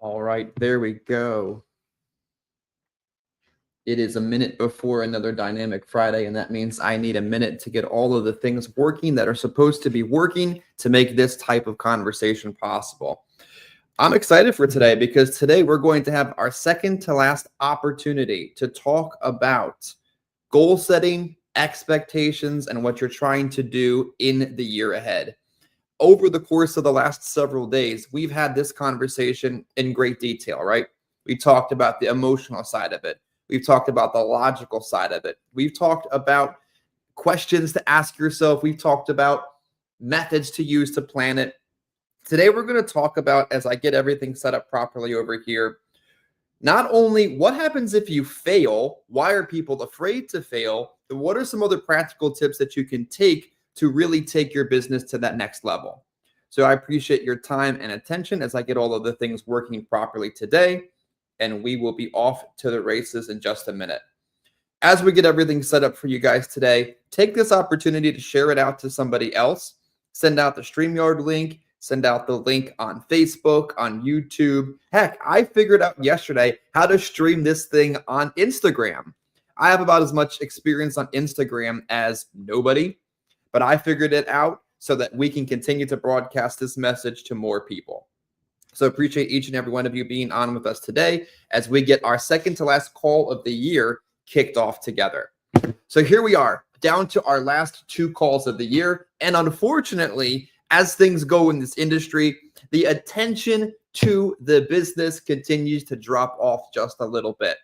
All right, there we go. It is a minute before another Dynamic Friday, and that means I need a minute to get all of the things working that are supposed to be working to make this type of conversation possible. I'm excited for today because today we're going to have our second to last opportunity to talk about goal setting, expectations, and what you're trying to do in the year ahead. Over the course of the last several days, we've had this conversation in great detail, right? We talked about the emotional side of it. We've talked about the logical side of it. We've talked about questions to ask yourself. We've talked about methods to use to plan it. Today, we're going to talk about, as I get everything set up properly over here, not only what happens if you fail, why are people afraid to fail, but what are some other practical tips that you can take to really take your business to that next level. So I appreciate your time and attention as I get all of the things working properly today, and we will be off to the races in just a minute. As we get everything set up for you guys today, take this opportunity to share it out to somebody else. Send out the StreamYard link, send out the link on Facebook, on YouTube. Heck, I figured out yesterday how to stream this thing on Instagram. I have about as much experience on Instagram as nobody, but I figured it out so that we can continue to broadcast this message to more people. So appreciate each and every one of you being on with us today as we get our second to last call of the year kicked off together. So here we are, down to our last two calls of the year. And unfortunately, as things go in this industry, the attention to the business continues to drop off just a little bit.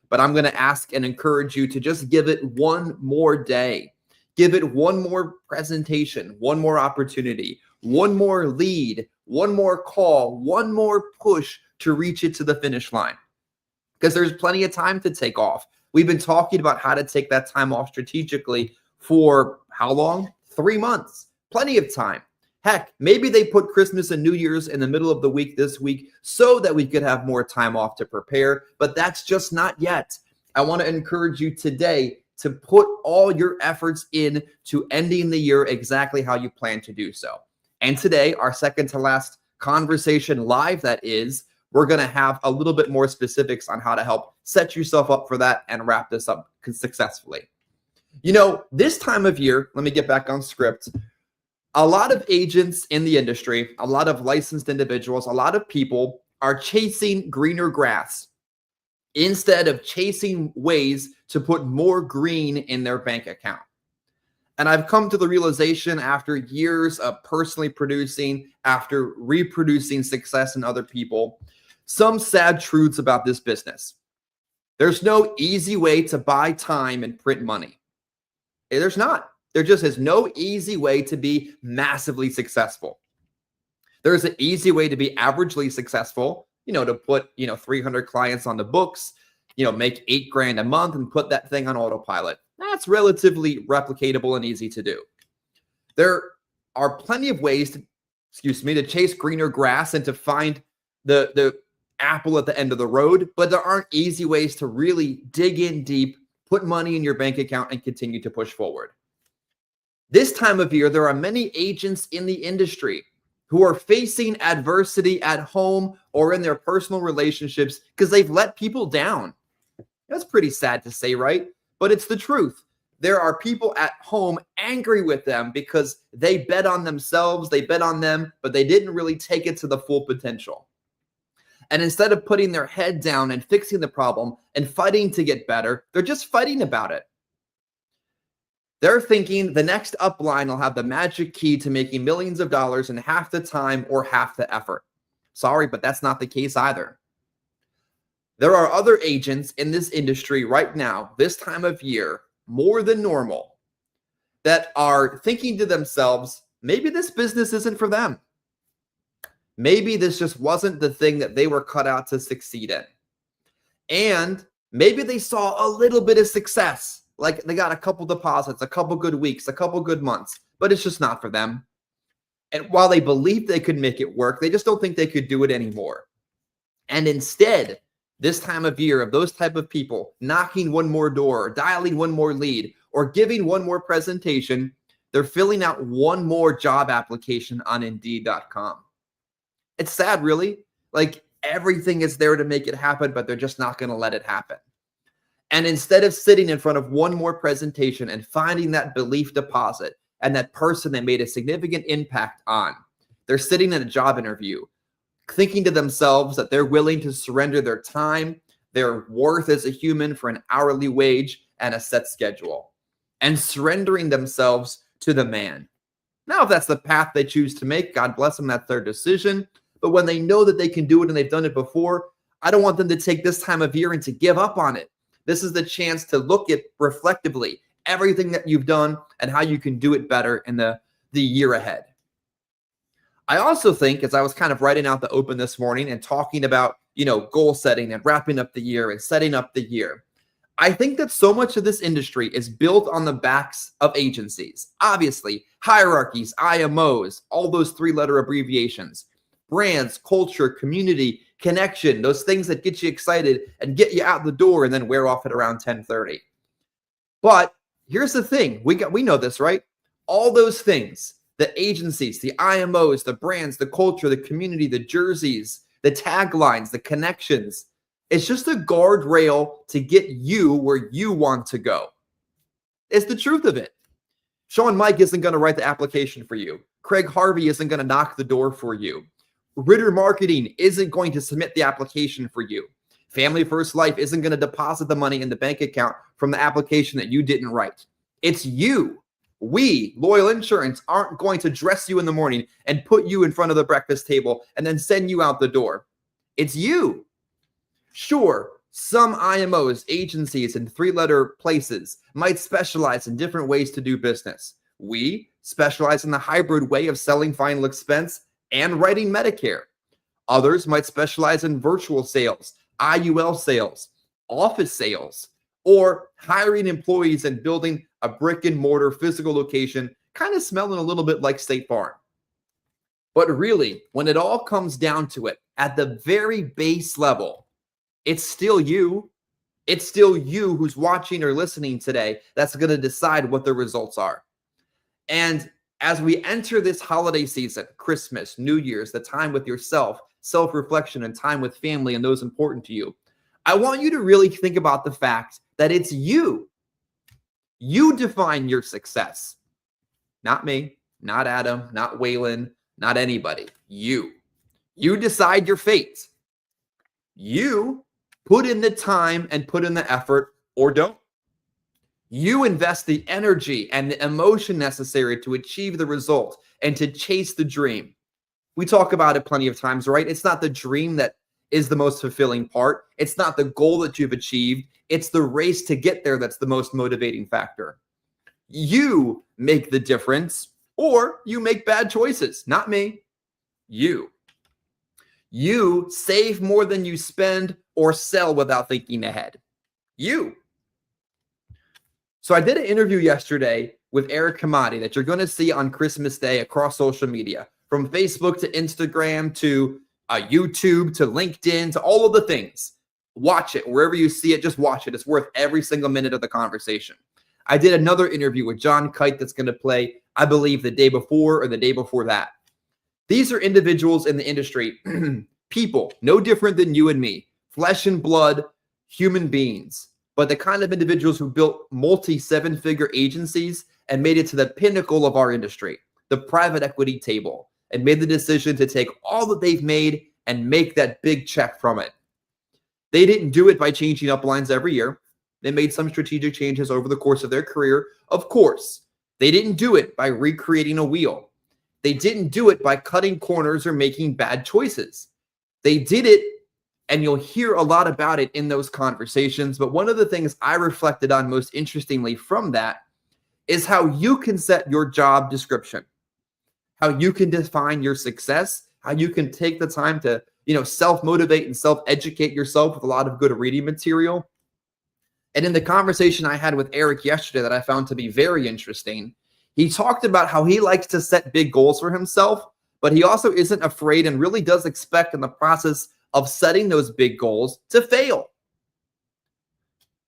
But I'm going to ask and encourage you to just give it one more day. Give it one more presentation, one more opportunity, one more lead, one more call, one more push to reach it to the finish line. Because there's plenty of time to take off. We've been talking about how to take that time off strategically for how long? 3 months. Plenty of time. Heck, maybe they put Christmas and New Year's in the middle of the week this week so that we could have more time off to prepare, but that's just not yet. I want to encourage you today to put all your efforts in to ending the year exactly how you plan to do so. And today, our second to last conversation live, that is, we're going to have a little bit more specifics on how to help set yourself up for that and wrap this up successfully. You know, this time of year, let me get back on script. A lot of agents in the industry, a lot of licensed individuals, a lot of people are chasing greener grass instead of chasing ways to put more green in their bank account. And I've come to the realization after years of personally producing, after reproducing success in other people, some sad truths about this business. There's no easy way to buy time and print money. There's not. There just is no easy way to be massively successful. There's an easy way to be averagely successful, to put, 300 clients on the books, make $8,000 a month and put that thing on autopilot. That's relatively replicatable and easy to do. There are plenty of ways to chase greener grass and to find the apple at the end of the road, but there aren't easy ways to really dig in deep, put money in your bank account and continue to push forward. This time of year, there are many agents in the industry who are facing adversity at home or in their personal relationships because they've let people down. That's pretty sad to say, right? But it's the truth. There are people at home angry with them because they bet on themselves, they bet on them, but they didn't really take it to the full potential. And instead of putting their head down and fixing the problem and fighting to get better, they're just fighting about it. They're thinking the next upline will have the magic key to making millions of dollars in half the time or half the effort. Sorry, but that's not the case either. There are other agents in this industry right now, this time of year, more than normal, that are thinking to themselves, maybe this business isn't for them. Maybe this just wasn't the thing that they were cut out to succeed in. And maybe they saw a little bit of success. Like they got a couple deposits, a couple good weeks, a couple good months, but it's just not for them. And while they believe they could make it work, they just don't think they could do it anymore. And instead, this time of year, of those type of people knocking one more door, dialing one more lead, or giving one more presentation, they're filling out one more job application on Indeed.com. It's sad, really. Like Everything is there to make it happen, but they're just not going to let it happen. And instead of sitting in front of one more presentation and finding that belief deposit and that person that made a significant impact on, they're sitting in a job interview, thinking to themselves that they're willing to surrender their time, their worth as a human for an hourly wage and a set schedule, and surrendering themselves to the man. Now, if that's the path they choose to make, God bless them, that's their decision. But when they know that they can do it and they've done it before, I don't want them to take this time of year and to give up on it. This is the chance to look at reflectively everything that you've done and how you can do it better in the year ahead. I also think, as I was kind of writing out the open this morning and talking about, goal setting and wrapping up the year and setting up the year, I think that so much of this industry is built on the backs of agencies. Obviously, hierarchies, IMOs, all those three-letter abbreviations, brands, culture, community, connection, those things that get you excited and get you out the door and then wear off at around 10:30. But here's the thing. We know this, right? All those things, the agencies, the IMOs, the brands, the culture, the community, the jerseys, the taglines, the connections, it's just a guardrail to get you where you want to go. It's the truth of it. Sean Mike isn't going to write the application for you. Craig Harvey isn't going to knock the door for you. Ritter Marketing isn't going to submit the application for you. Family First Life isn't going to deposit the money in the bank account from the application that you didn't write. It's you. We, Loyal Insurance, aren't going to dress you in the morning and put you in front of the breakfast table and then send you out the door. It's you. Sure, some IMOs, agencies, and three-letter places might specialize in different ways to do business. We specialize in the hybrid way of selling final expense and writing Medicare. Others might specialize in virtual sales, IUL sales, office sales, or hiring employees and building a brick and mortar physical location, kind of smelling a little bit like State Farm. But really, when it all comes down to it, at the very base level, it's still you. It's still you who's watching or listening today that's going to decide what the results are. And as we enter this holiday season, Christmas, New Year's, the time with yourself, self-reflection, and time with family and those important to you, I want you to really think about the fact that it's you. You define your success. Not me, not Adam, not Waylon, not anybody. You. You decide your fate. You put in the time and put in the effort or don't. You invest the energy and the emotion necessary to achieve the result and to chase the dream. We talk about it plenty of times, right? It's not the dream that is the most fulfilling part. It's not the goal that you've achieved. It's the race to get there that's the most motivating factor. You make the difference, or you make bad choices. Not me. You. You save more than you spend or sell without thinking ahead. You. So I did an interview yesterday with Eric Kamadi that you're going to see on Christmas Day across social media, from Facebook to Instagram to YouTube to LinkedIn to all of the things. Watch it. Wherever you see it, just watch it. It's worth every single minute of the conversation. I did another interview with John Kite that's going to play, I believe, the day before or the day before that. These are individuals in the industry, people, no different than you and me, flesh and blood, human beings, but the kind of individuals who built multi-seven-figure agencies and made it to the pinnacle of our industry, the private equity table, and made the decision to take all that they've made and make that big check from it. They didn't do it by changing uplines every year. They made some strategic changes over the course of their career. Of course, they didn't do it by recreating a wheel. They didn't do it by cutting corners or making bad choices. They did it, and you'll hear a lot about it in those conversations. But one of the things I reflected on most interestingly from that is how you can set your job description, how you can define your success, how you can take the time to, self-motivate and self-educate yourself with a lot of good reading material. And in the conversation I had with Eric yesterday that I found to be very interesting, he talked about how he likes to set big goals for himself, but he also isn't afraid and really does expect in the process of setting those big goals to fail.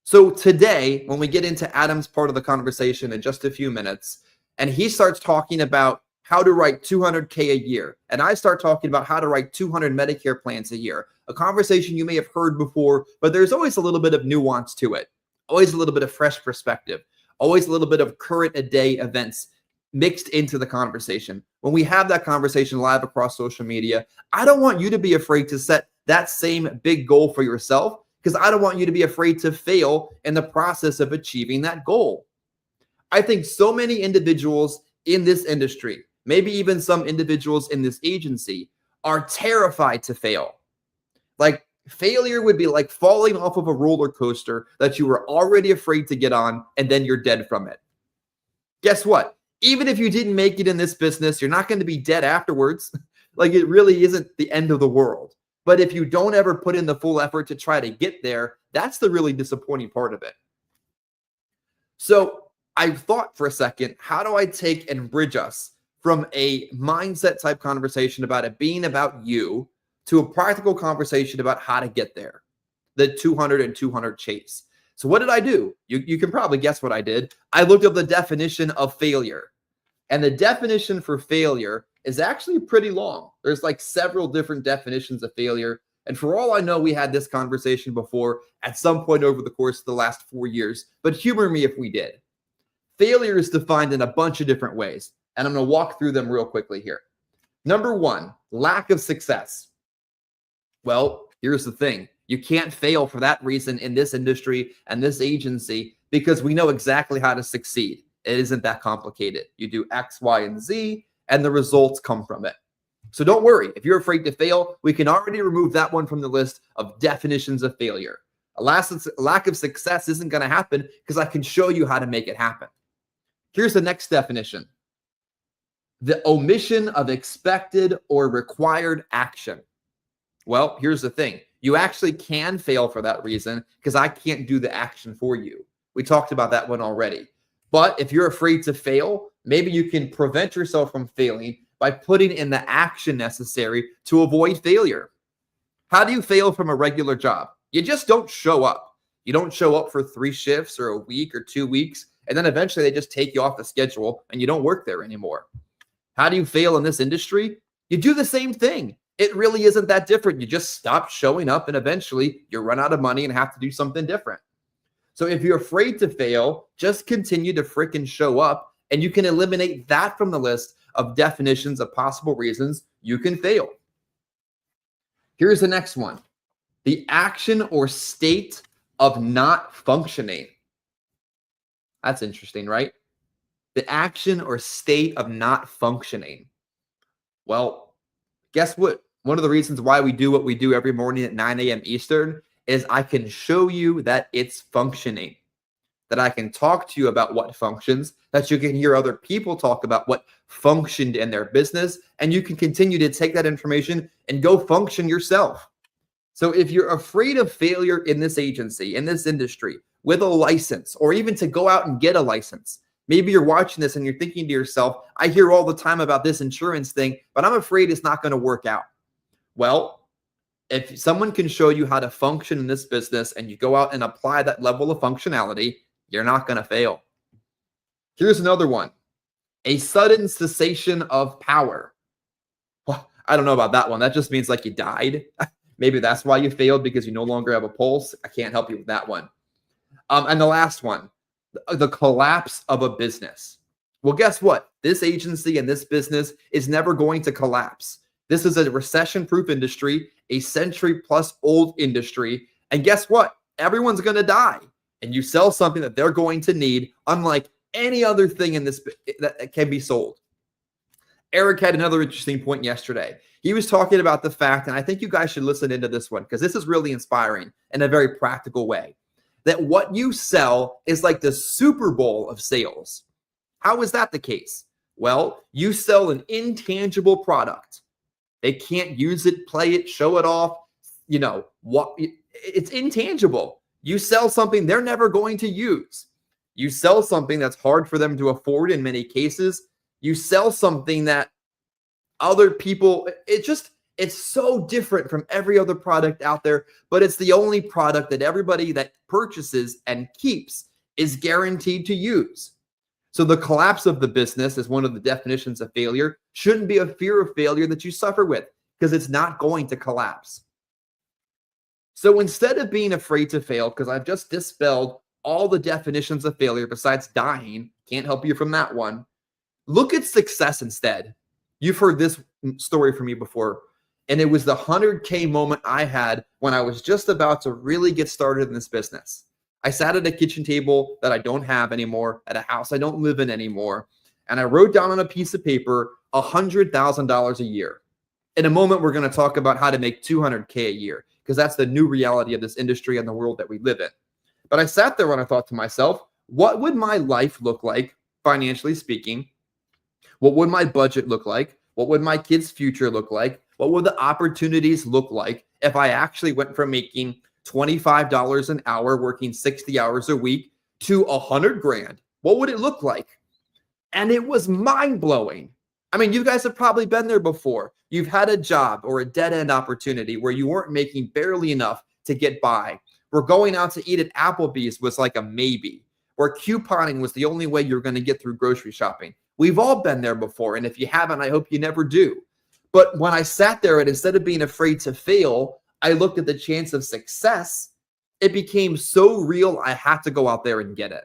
So today, when we get into Adam's part of the conversation in just a few minutes, and he starts talking about how to write $200K a year, and I start talking about how to write 200 Medicare plans a year, a conversation you may have heard before, but there's always a little bit of nuance to it, always a little bit of fresh perspective, always a little bit of current a day events mixed into the conversation. When we have that conversation live across social media, I don't want you to be afraid to set that same big goal for yourself, because I don't want you to be afraid to fail in the process of achieving that goal. I think so many individuals in this industry, maybe even some individuals in this agency, are terrified to fail. Like, failure would be like falling off of a roller coaster that you were already afraid to get on, and then you're dead from it. Guess what? Even if you didn't make it in this business, you're not going to be dead afterwards. Like, it really isn't the end of the world. But if you don't ever put in the full effort to try to get there, that's the really disappointing part of it. So I thought for a second, how do I take and bridge us from a mindset type conversation about it being about you to a practical conversation about how to get there, the 200 and 200 chase. So what did I do? You can probably guess what I did. I looked up the definition of failure. And the definition for failure is actually pretty long. There's like several different definitions of failure. And for all I know, we had this conversation before at some point over the course of the last 4 years, but humor me if we did. Failure is defined in a bunch of different ways, and I'm going to walk through them real quickly here. Number one, lack of success. Well, here's the thing. You can't fail for that reason in this industry and this agency, because we know exactly how to succeed. It isn't that complicated. You do X, Y, and Z, and the results come from it. So don't worry. If you're afraid to fail, we can already remove that one from the list of definitions of failure. A lack of success isn't going to happen because I can show you how to make it happen. Here's the next definition. The omission of expected or required action. Well, here's the thing. You actually can fail for that reason because I can't do the action for you. We talked about that one already. But if you're afraid to fail, maybe you can prevent yourself from failing by putting in the action necessary to avoid failure. How do you fail from a regular job? You just don't show up. You don't show up for 3 shifts or a week or 2 weeks, and then eventually they just take you off the schedule and you don't work there anymore. How do you fail in this industry? You do the same thing. It really isn't that different. You just stop showing up and eventually you run out of money and have to do something different. So if you're afraid to fail, just continue to freaking show up, and you can eliminate that from the list of definitions of possible reasons you can fail. Here's the next one. The action or state of not functioning. That's interesting, right? The action or state of not functioning. Well, guess what? One of the reasons why we do what we do every morning at 9 a.m. Eastern is I can show you that it's functioning, that I can talk to you about what functions, that you can hear other people talk about what functioned in their business, and you can continue to take that information and go function yourself. So if you're afraid of failure in this agency, in this industry, with a license, or even to go out and get a license, maybe you're watching this and you're thinking to yourself, I hear all the time about this insurance thing, but I'm afraid it's not going to work out. Well, if someone can show you how to function in this business and you go out and apply that level of functionality, you're not going to fail. Here's another one. A sudden cessation of power. Well, I don't know about that one. That just means like you died. Maybe that's why you failed, because you no longer have a pulse. I can't help you with that one. And the last one, the collapse of a business. Well, guess what? This agency and this business is never going to collapse. This is a recession-proof industry, a century-plus old industry. And guess what? Everyone's going to die. And you sell something that they're going to need, unlike any other thing in this that can be sold. Eric had another interesting point yesterday. He was talking about the fact, and I think you guys should listen into this one because this is really inspiring in a very practical way, that what you sell is like the Super Bowl of sales. How is that the case? Well, you sell an intangible product. They can't use it, play it, show it off. You know, what? It's intangible. You sell something they're never going to use. You sell something that's hard for them to afford in many cases. You sell something that other people, it's so different from every other product out there, but it's the only product that everybody that purchases and keeps is guaranteed to use. So the collapse of the business is one of the definitions of failure. Shouldn't be a fear of failure that you suffer with, because it's not going to collapse. So instead of being afraid to fail, because I've just dispelled all the definitions of failure besides dying, can't help you from that one. Look at success instead. You've heard this story from me before, and it was the 100K moment I had when I was just about to really get started in this business. I sat at a kitchen table that I don't have anymore, at a house I don't live in anymore, and I wrote down on a piece of paper $100,000 a year. In a moment, we're going to talk about how to make 200K a year, because that's the new reality of this industry and the world that we live in. But I sat there and I thought to myself, what would my life look like, financially speaking? What would my budget look like? What would my kids' future look like? What would the opportunities look like if I actually went from making $25 an hour, working 60 hours a week, to 100 grand? What would it look like? And it was mind blowing. I mean, you guys have probably been there before. You've had a job or a dead end opportunity where you weren't making barely enough to get by, where going out to eat at Applebee's was like a maybe, where couponing was the only way you're going to get through grocery shopping. We've all been there before. And if you haven't, I hope you never do. But when I sat there and instead of being afraid to fail, I looked at the chance of success, it became so real, I had to go out there and get it.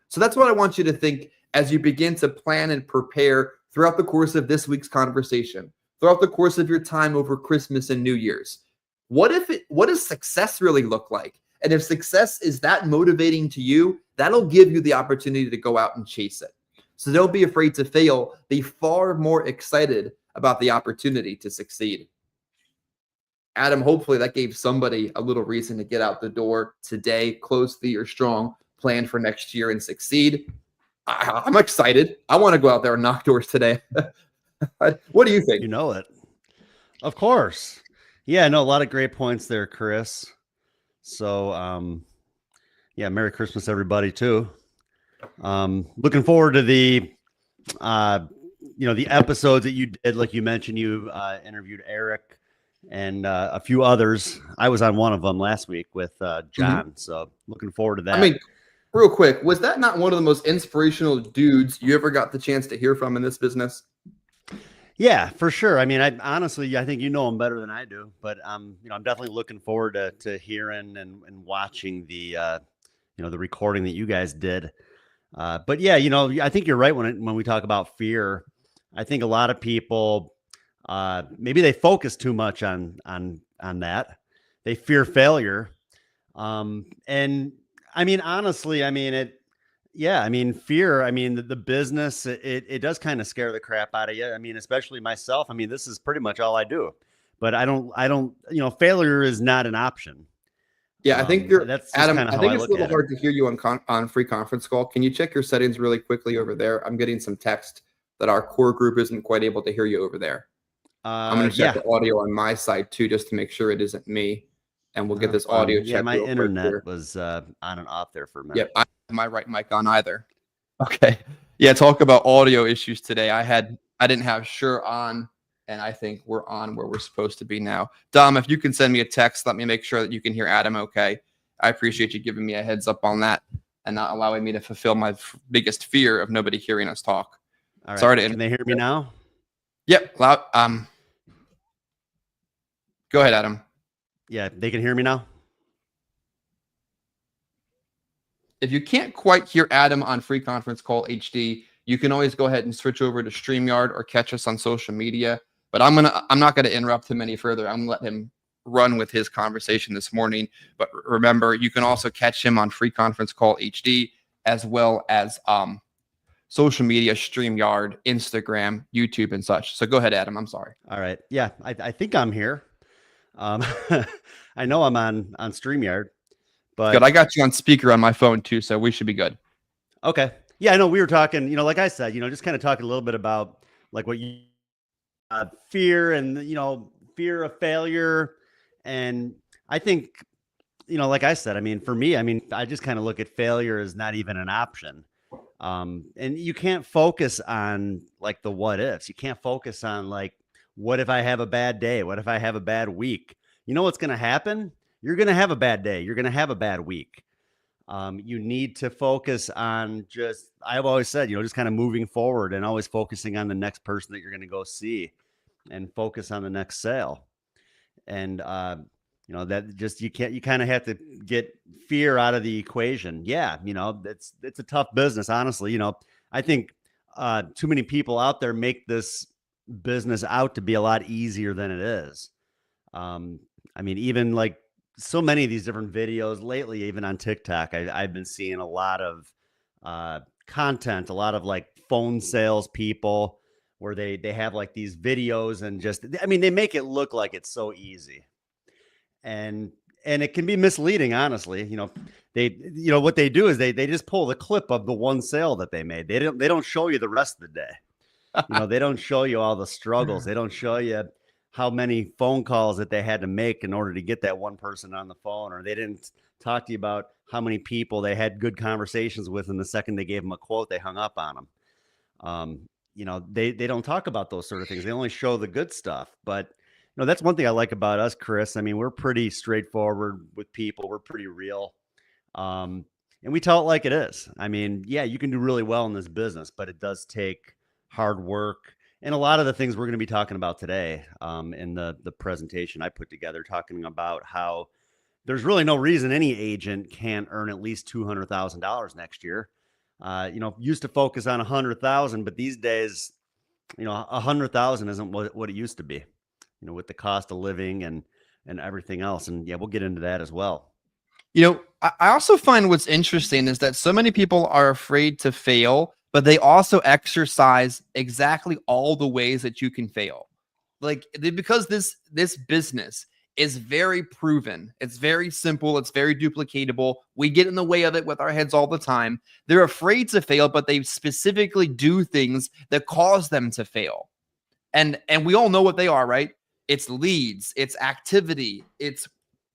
So that's what I want you to think as you begin to plan and prepare throughout the course of this week's conversation, throughout the course of your time over Christmas and New Year's. What does success really look like? And if success is that motivating to you, that'll give you the opportunity to go out and chase it. So don't be afraid to fail. Be far more excited about the opportunity to succeed. Adam, hopefully that gave somebody a little reason to get out the door today, close the year strong, plan for next year and succeed. I'm excited. I want to go out there and knock doors today. What do you think? You know it. Of course. Yeah, no, a lot of great points there, Chris. So, yeah, Merry Christmas, everybody, too. Looking forward to the, the episodes that you did. Like you mentioned, you interviewed Eric and a few others. I was on one of them last week with John. So looking forward to that. I mean, real quick, was that not one of the most inspirational dudes you ever got the chance to hear from in this business? Yeah, for sure. I mean, I think you know him better than I do, but I'm definitely looking forward to hearing and watching the the recording that you guys did. But yeah, I think you're right when we talk about fear. I think a lot of people maybe they focus too much on that. They fear failure. And I mean, honestly, fear, the business, it does kind of scare the crap out of you. I mean, especially myself. I mean, this is pretty much all I do, but I don't, failure is not an option. Yeah, I think that's Adam. I think it's a little hard to hear you on free conference call. Can you check your settings really quickly over there? I'm getting some text that our core group isn't quite able to hear you over there. I'm going to check the audio on my side too, just to make sure it isn't me. And we'll get this audio checked. Yeah, my internet was on and off there for a minute. Yep, I don't have my right mic on either. Okay. Yeah, talk about audio issues today. I didn't have Shure on, and I think we're on where we're supposed to be now. Dom, if you can send me a text, let me make sure that you can hear Adam okay. I appreciate you giving me a heads up on that and not allowing me to fulfill my biggest fear of nobody hearing us talk. All right. Sorry to Can they hear me now? Yep. Loud. Go ahead, Adam. Yeah, they can hear me now. If you can't quite hear Adam on Free Conference Call HD, you can always go ahead and switch over to StreamYard or catch us on social media. But I'm not gonna interrupt him any further. I'm gonna let him run with his conversation this morning. But remember, you can also catch him on Free Conference Call HD as well as social media, StreamYard, Instagram, YouTube, and such. So go ahead, Adam. I'm sorry. All right. Yeah, I think I'm here. I know I'm on StreamYard, but good. I got you on speaker on my phone too, so we should be good. Okay. Yeah, I know we were talking, like I said, just kind of talking a little bit about like what you fear and, fear of failure. And I think, like I said, for me, I just kind of look at failure as not even an option. And you can't focus on like the what ifs. You can't focus on like, what if I have a bad day? What if I have a bad week? You know what's going to happen? You're going to have a bad day. You're going to have a bad week. You need to focus on I've always said, just kind of moving forward and always focusing on the next person that you're going to go see and focus on the next sale. And, You know, that just, you kind of have to get fear out of the equation. Yeah. You know, it's a tough business, honestly. You know, I think too many people out there make this business out to be a lot easier than it is. I mean, even like so many of these different videos lately, even on TikTok, I've been seeing a lot of content, a lot of like phone sales people where they have like these videos and just, I mean, they make it look like it's so easy. And it can be misleading, honestly. You know, you know what they do is they just pull the clip of the one sale that they made. They don't show you the rest of the day. You know, they don't show you all the struggles. They don't show you how many phone calls that they had to make in order to get that one person on the phone, or they didn't talk to you about how many people they had good conversations with, and the second they gave them a quote, they hung up on them. You know, they don't talk about those sort of things. They only show the good stuff. But you know, that's one thing I like about us, Chris. I mean, we're pretty straightforward with people. We're pretty real. And we tell it like it is. I mean, yeah, you can do really well in this business, but it does take hard work. And a lot of the things we're going to be talking about today in the presentation I put together, talking about how there's really no reason any agent can't earn at least $200,000 next year. You know, used to focus on 100,000, but these days, you know, 100,000 isn't what it used to be, you know, with the cost of living and everything else. And yeah, we'll get into that as well. You know, I also find what's interesting is that so many people are afraid to fail, but they also exercise exactly all the ways that you can fail. Like, because this business is very proven. It's very simple. It's very duplicatable. We get in the way of it with our heads all the time. They're afraid to fail, but they specifically do things that cause them to fail. And we all know what they are, right? It's leads, it's activity, it's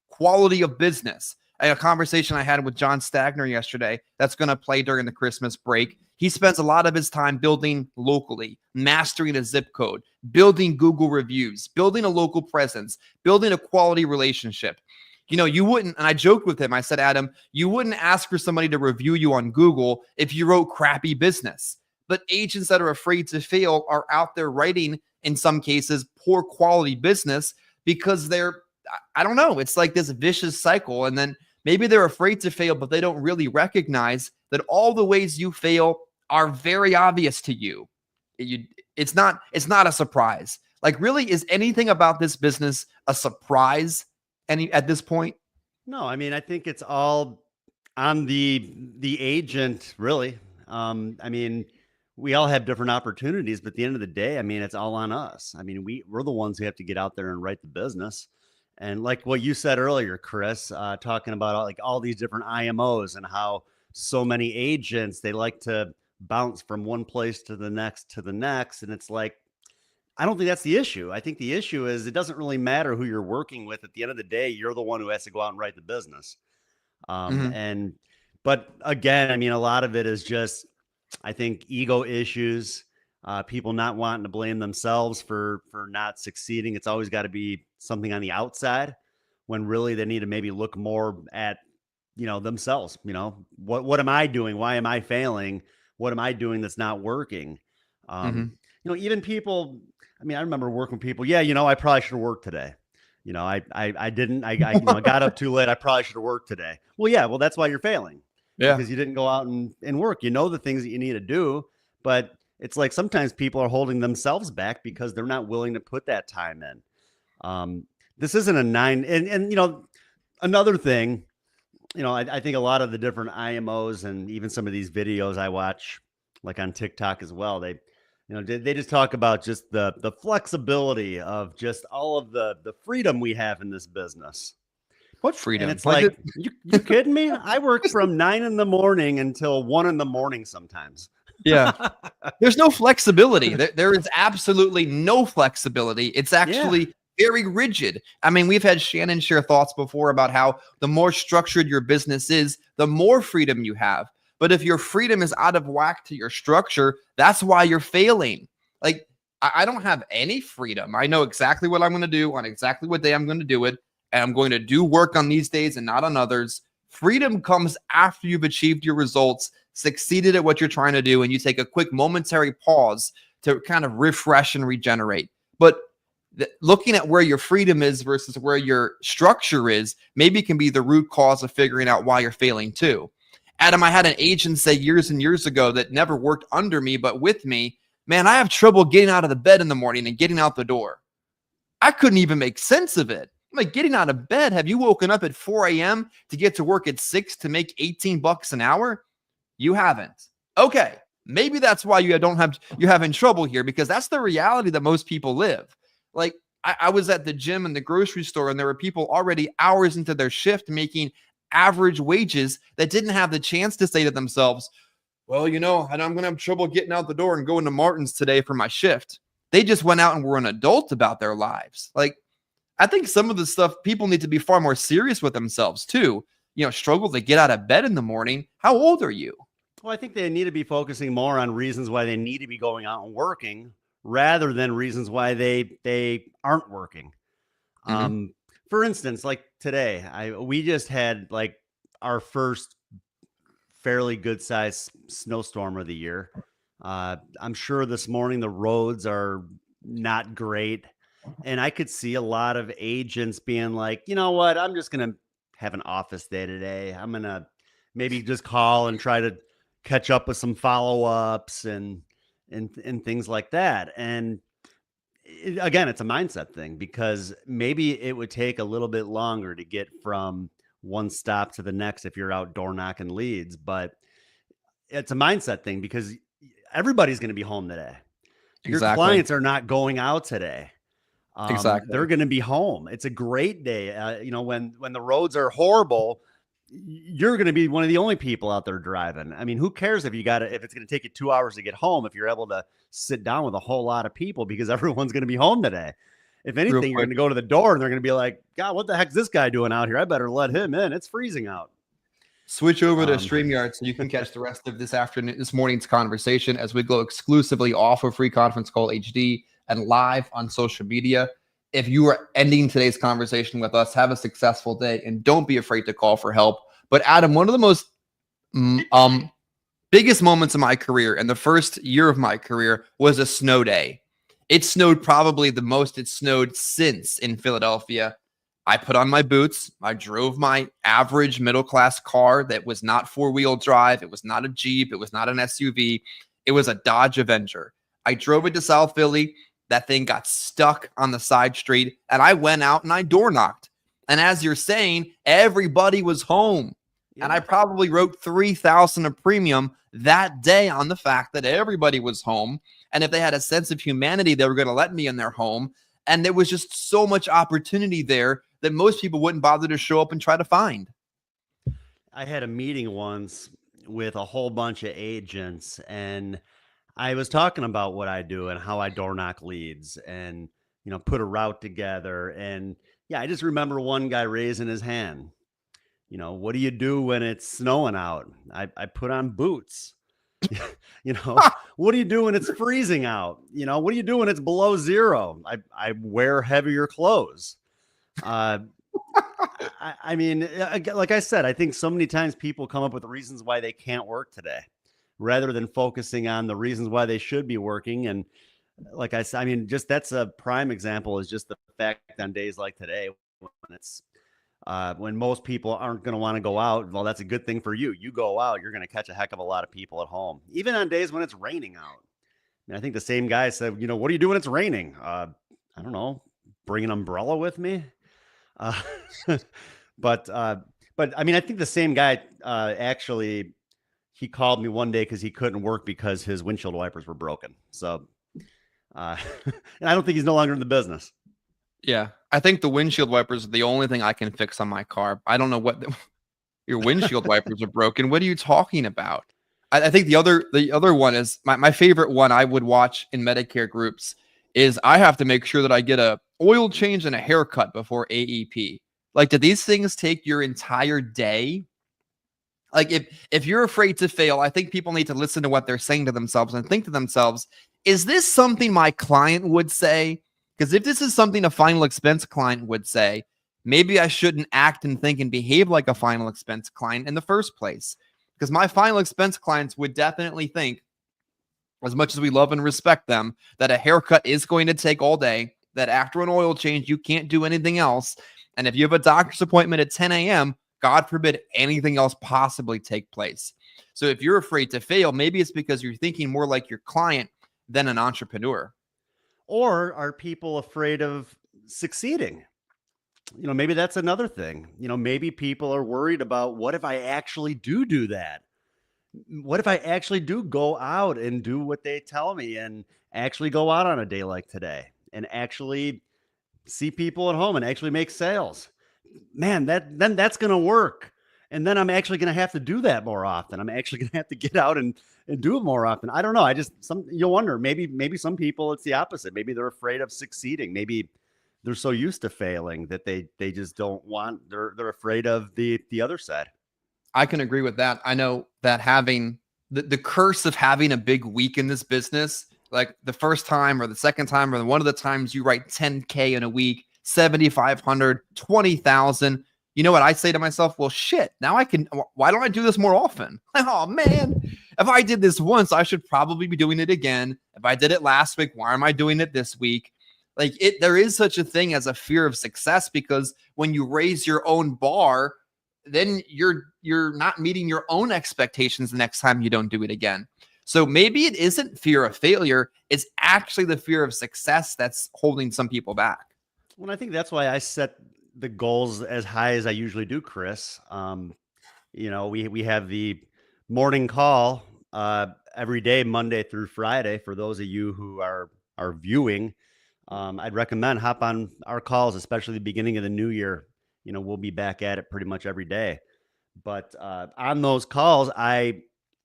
quality of business. A conversation I had with John Stagner yesterday that's going to play during the Christmas break. He spends a lot of his time building locally, mastering a zip code, building Google reviews, building a local presence, building a quality relationship. You know, you wouldn't, and I joked with him, I said, Adam, you wouldn't ask for somebody to review you on Google if you wrote crappy business. But agents that are afraid to fail are out there writing, in some cases, poor quality business because they're, I don't know, it's like this vicious cycle. And then maybe they're afraid to fail, but they don't really recognize that all the ways you fail are very obvious to you. It's not a surprise. Like, really, is anything about this business a surprise at this point? No, I mean, I think it's all on the agent, really. I mean, we all have different opportunities, but at the end of the day, I mean, it's all on us. I mean, we're the ones who have to get out there and write the business. And like what you said earlier, Chris, talking about like all these different IMOs and how so many agents, they like to bounce from one place to the next. And it's like, I don't think that's the issue. I think the issue is it doesn't really matter who you're working with. At the end of the day, you're the one who has to go out and write the business. But again, I mean, a lot of it is just, I think, ego issues, people not wanting to blame themselves for not succeeding. It's always got to be something on the outside when really they need to maybe look more at, you know, themselves. You know, what am I doing? Why am I failing? What am I doing that's not working? You know, even people, I mean, I remember working with people. Yeah, you know, I probably should have worked today. You know, I didn't, you know, I got up too late. I probably should have worked today. Well, yeah, well, that's why you're failing. Yeah. Because you didn't go out and work. You know the things that you need to do, but it's like sometimes people are holding themselves back because they're not willing to put that time in. This isn't a 9, and you know, another thing, you know, I think a lot of the different IMOs and even some of these videos I watch, like on TikTok as well, they, you know, they just talk about just the flexibility of just all of the freedom we have in this business. What freedom? And it's like, you kidding me? I work from 9 in the morning until 1 in the morning sometimes. Yeah. There's no flexibility. There is absolutely no flexibility. It's actually very rigid. I mean, we've had Shannon share thoughts before about how the more structured your business is, the more freedom you have. But if your freedom is out of whack to your structure, that's why you're failing. Like, I don't have any freedom. I know exactly what I'm going to do on exactly what day I'm going to do it. And I'm going to do work on these days and not on others. Freedom comes after you've achieved your results, succeeded at what you're trying to do, and you take a quick momentary pause to kind of refresh and regenerate. But looking at where your freedom is versus where your structure is maybe can be the root cause of figuring out why you're failing too. Adam, I had an agent say years and years ago that never worked under me, but with me, man, I have trouble getting out of the bed in the morning and getting out the door. I couldn't even make sense of it. I'm like, getting out of bed? Have you woken up at 4 a.m. to get to work at 6 to make $18 an hour? You haven't. Okay, maybe that's why you're having trouble here, because that's the reality that most people live. Like, I was at the gym and the grocery store, and there were people already hours into their shift making average wages that didn't have the chance to say to themselves, well, I'm going to have trouble getting out the door and going to Martin's today for my shift. They just went out and were an adult about their lives. Like, I think some of the stuff, people need to be far more serious with themselves too. Struggle to get out of bed in the morning. How old are you? Well, I think they need to be focusing more on reasons why they need to be going out and working rather than reasons why they aren't working. Mm-hmm. For instance, like today, we just had like our first fairly good sized snowstorm of the year. I'm sure this morning the roads are not great. And I could see a lot of agents being like, you know what, I'm just going to have an office day today. I'm going to maybe just call and try to catch up with some follow-ups and things like that. And again, it's a mindset thing, because maybe it would take a little bit longer to get from one stop to the next if you're out door knocking leads, but it's a mindset thing because everybody's going to be home today. Your clients are not going out today. Exactly. They're going to be home. It's a great day. When the roads are horrible, you're going to be one of the only people out there driving. I mean, who cares if it's going to take you 2 hours to get home, if you're able to sit down with a whole lot of people, because everyone's going to be home today. If anything, you're going to go to the door and they're going to be like, God, what the heck's this guy doing out here? I better let him in. It's freezing out. Switch over to StreamYard so you can catch the rest of this morning's conversation as we go exclusively off of Free Conference Call HD and live on social media. If you are ending today's conversation with us, have a successful day and don't be afraid to call for help. But Adam, one of the most biggest moments of my career and the first year of my career was a snow day. It snowed probably the most it snowed since in Philadelphia. I put on my boots. I drove my average middle-class car that was not four-wheel drive. It was not a Jeep. It was not an SUV. It was a Dodge Avenger. I drove it to South Philly. That thing got stuck on the side street, and I went out and I door knocked. And as you're saying, everybody was home. Yeah. And I probably wrote $3,000 of premium that day on the fact that everybody was home. And if they had a sense of humanity, they were going to let me in their home. And there was just so much opportunity there that most people wouldn't bother to show up and try to find. I had a meeting once with a whole bunch of agents, and I was talking about what I do and how I door knock leads and, put a route together. And yeah, I just remember one guy raising his hand. What do you do when it's snowing out? I put on boots. What do you do when it's freezing out? What do you do when it's below zero? I wear heavier clothes. I mean, like I said, I think so many times people come up with reasons why they can't work today, rather than focusing on the reasons why they should be working. And like I said, I mean, just that's a prime example, is just the fact on days like today, when it's when most people aren't going to want to go out. Well, that's a good thing for you. You go out, you're going to catch a heck of a lot of people at home, even on days when it's raining out. And I think the same guy said, what do you do when it's raining? I don't know, bring an umbrella with me. But I mean, I think the same guy actually, he called me one day because he couldn't work because his windshield wipers were broken. So, and I don't think he's no longer in the business. Yeah, I think the windshield wipers are the only thing I can fix on my car. I don't know what your windshield wipers are broken. What are you talking about? I think the other one is my favorite one I would watch in Medicare groups is I have to make sure that I get a oil change and a haircut before AEP. Like, do these things take your entire day? Like, if you're afraid to fail, I think people need to listen to what they're saying to themselves and think to themselves, is this something my client would say? Because if this is something a final expense client would say, maybe I shouldn't act and think and behave like a final expense client in the first place. Because my final expense clients would definitely think, as much as we love and respect them, that a haircut is going to take all day, that after an oil change, you can't do anything else. And if you have a doctor's appointment at 10 a.m., God forbid anything else possibly take place. So if you're afraid to fail, maybe it's because you're thinking more like your client than an entrepreneur. Or are people afraid of succeeding? Maybe that's another thing. Maybe people are worried about, what if I actually do that? What if I actually do go out and do what they tell me, and actually go out on a day like today and actually see people at home and actually make sales? Man, then that's going to work. And then I'm actually going to have to do that more often. I'm actually going to have to get out and do it more often. I don't know. You'll wonder, maybe some people, it's the opposite. Maybe they're afraid of succeeding. Maybe they're so used to failing that they just don't want, they're afraid of the other side. I can agree with that. I know that having the curse of having a big week in this business, like the first time or the second time or one of the times you write 10K in a week, 7,500, 20,000. You know what I say to myself? Well, shit, now why don't I do this more often? Oh man, if I did this once, I should probably be doing it again. If I did it last week, why am I doing it this week? There is such a thing as a fear of success, because when you raise your own bar, then you're not meeting your own expectations the next time you don't do it again. So maybe it isn't fear of failure. It's actually the fear of success that's holding some people back. Well, I think that's why I set the goals as high as I usually do, Chris. We have the morning call every day, Monday through Friday. For those of you who are viewing, I'd recommend hop on our calls, especially the beginning of the new year. We'll be back at it pretty much every day. But on those calls, I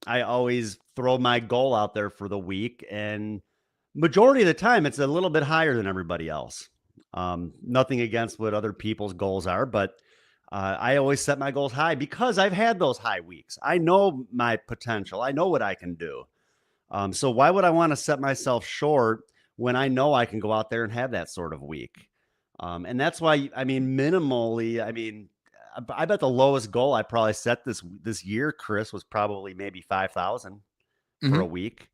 always throw my goal out there for the week, and majority of the time it's a little bit higher than everybody else. Nothing against what other people's goals are, but I always set my goals high because I've had those high weeks. I know my potential. I know what I can do. So why would I want to set myself short when I know I can go out there and have that sort of week? And that's why, minimally, I bet the lowest goal I probably set this year, Chris, was probably maybe 5,000 for a week.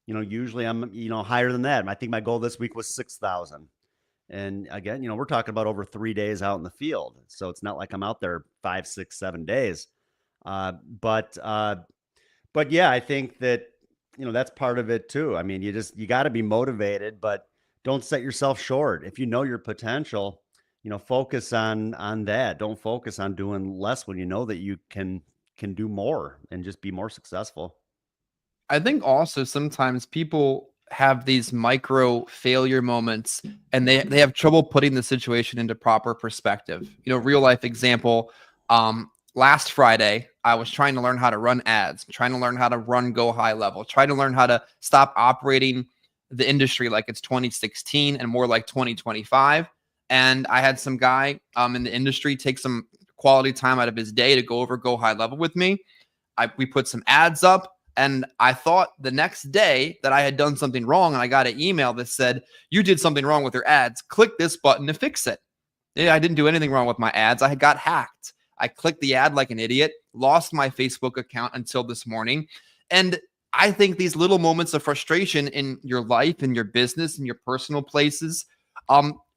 Usually I'm, higher than that. I think my goal this week was 6,000. And again, we're talking about over 3 days out in the field. So it's not like I'm out there 5, 6, 7 days. But yeah, I think that, that's part of it too. You got to be motivated, but don't set yourself short. If you know your potential, focus on that. Don't focus on doing less when you know that you can do more and just be more successful. I think also sometimes people have these micro failure moments and they have trouble putting the situation into proper perspective. Real life example. Last Friday, I was trying to learn how to run ads, trying to learn how to run Go High Level, trying to learn how to stop operating the industry like it's 2016 and more like 2025. And I had some guy in the industry take some quality time out of his day to go over Go High Level with me. We put some ads up, and I thought the next day that I had done something wrong, and I got an email that said, "You did something wrong with your ads. Click this button to fix it." Yeah, I didn't do anything wrong with my ads. I had got hacked. I clicked the ad like an idiot, lost my Facebook account until this morning. And I think these little moments of frustration in your life, in your business, in your personal places,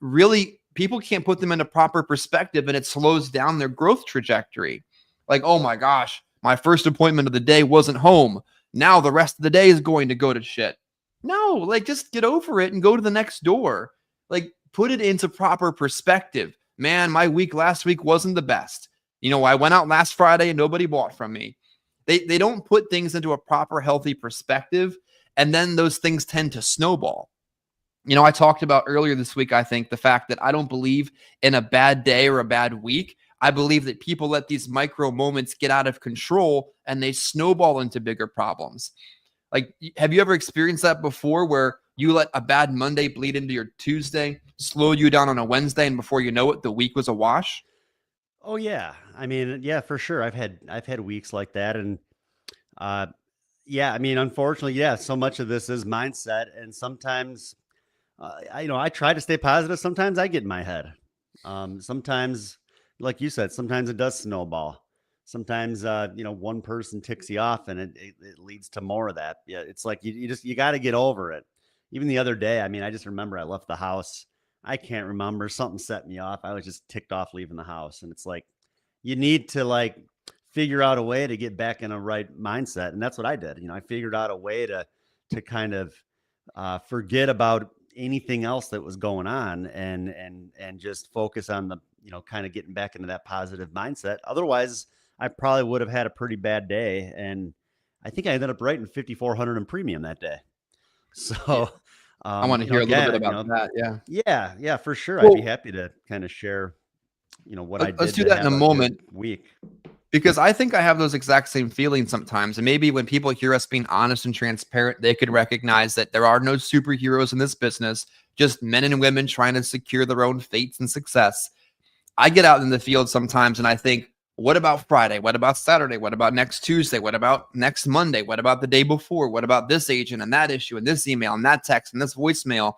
really people can't put them into proper perspective, and it slows down their growth trajectory. Like, oh my gosh, my first appointment of the day wasn't home. Now the rest of the day is going to go to shit. No, just get over it and go to the next door. Put it into proper perspective. Man, my week last week wasn't the best. I went out last Friday and nobody bought from me. They don't put things into a proper, healthy perspective, and then those things tend to snowball. I talked about earlier this week, I think, the fact that I don't believe in a bad day or a bad week. I believe that people let these micro moments get out of control and they snowball into bigger problems. Have you ever experienced that before, where you let a bad Monday bleed into your Tuesday, slow you down on a Wednesday, and before you know it, the week was a wash? Oh yeah. Yeah, for sure. I've had weeks like that. And unfortunately, yeah, so much of this is mindset. And sometimes, I try to stay positive. Sometimes I get in my head. Sometimes, like you said, sometimes it does snowball. Sometimes, one person ticks you off and it leads to more of that. Yeah. It's like, you got to get over it. Even the other day, I just remember I left the house I can't remember. Something set me off. I was just ticked off leaving the house. And it's like, you need to like figure out a way to get back in a right mindset. And that's what I did. I figured out a way to kind of forget about anything else that was going on and just focus on the, kind of getting back into that positive mindset. Otherwise, I probably would have had a pretty bad day. And I think I ended up writing 5,400 in premium that day. So, I want to hear a little bit about that. Yeah. yeah, for sure. Well, I'd be happy to kind of share, what I did. Let's do to that in have a moment. Week. Because I think I have those exact same feelings sometimes. And maybe when people hear us being honest and transparent, they could recognize that there are no superheroes in this business, just men and women trying to secure their own fates and success. I get out in the field sometimes and I think, what about Friday? What about Saturday? What about next Tuesday? What about next Monday? What about the day before? What about this agent and that issue and this email and that text and this voicemail?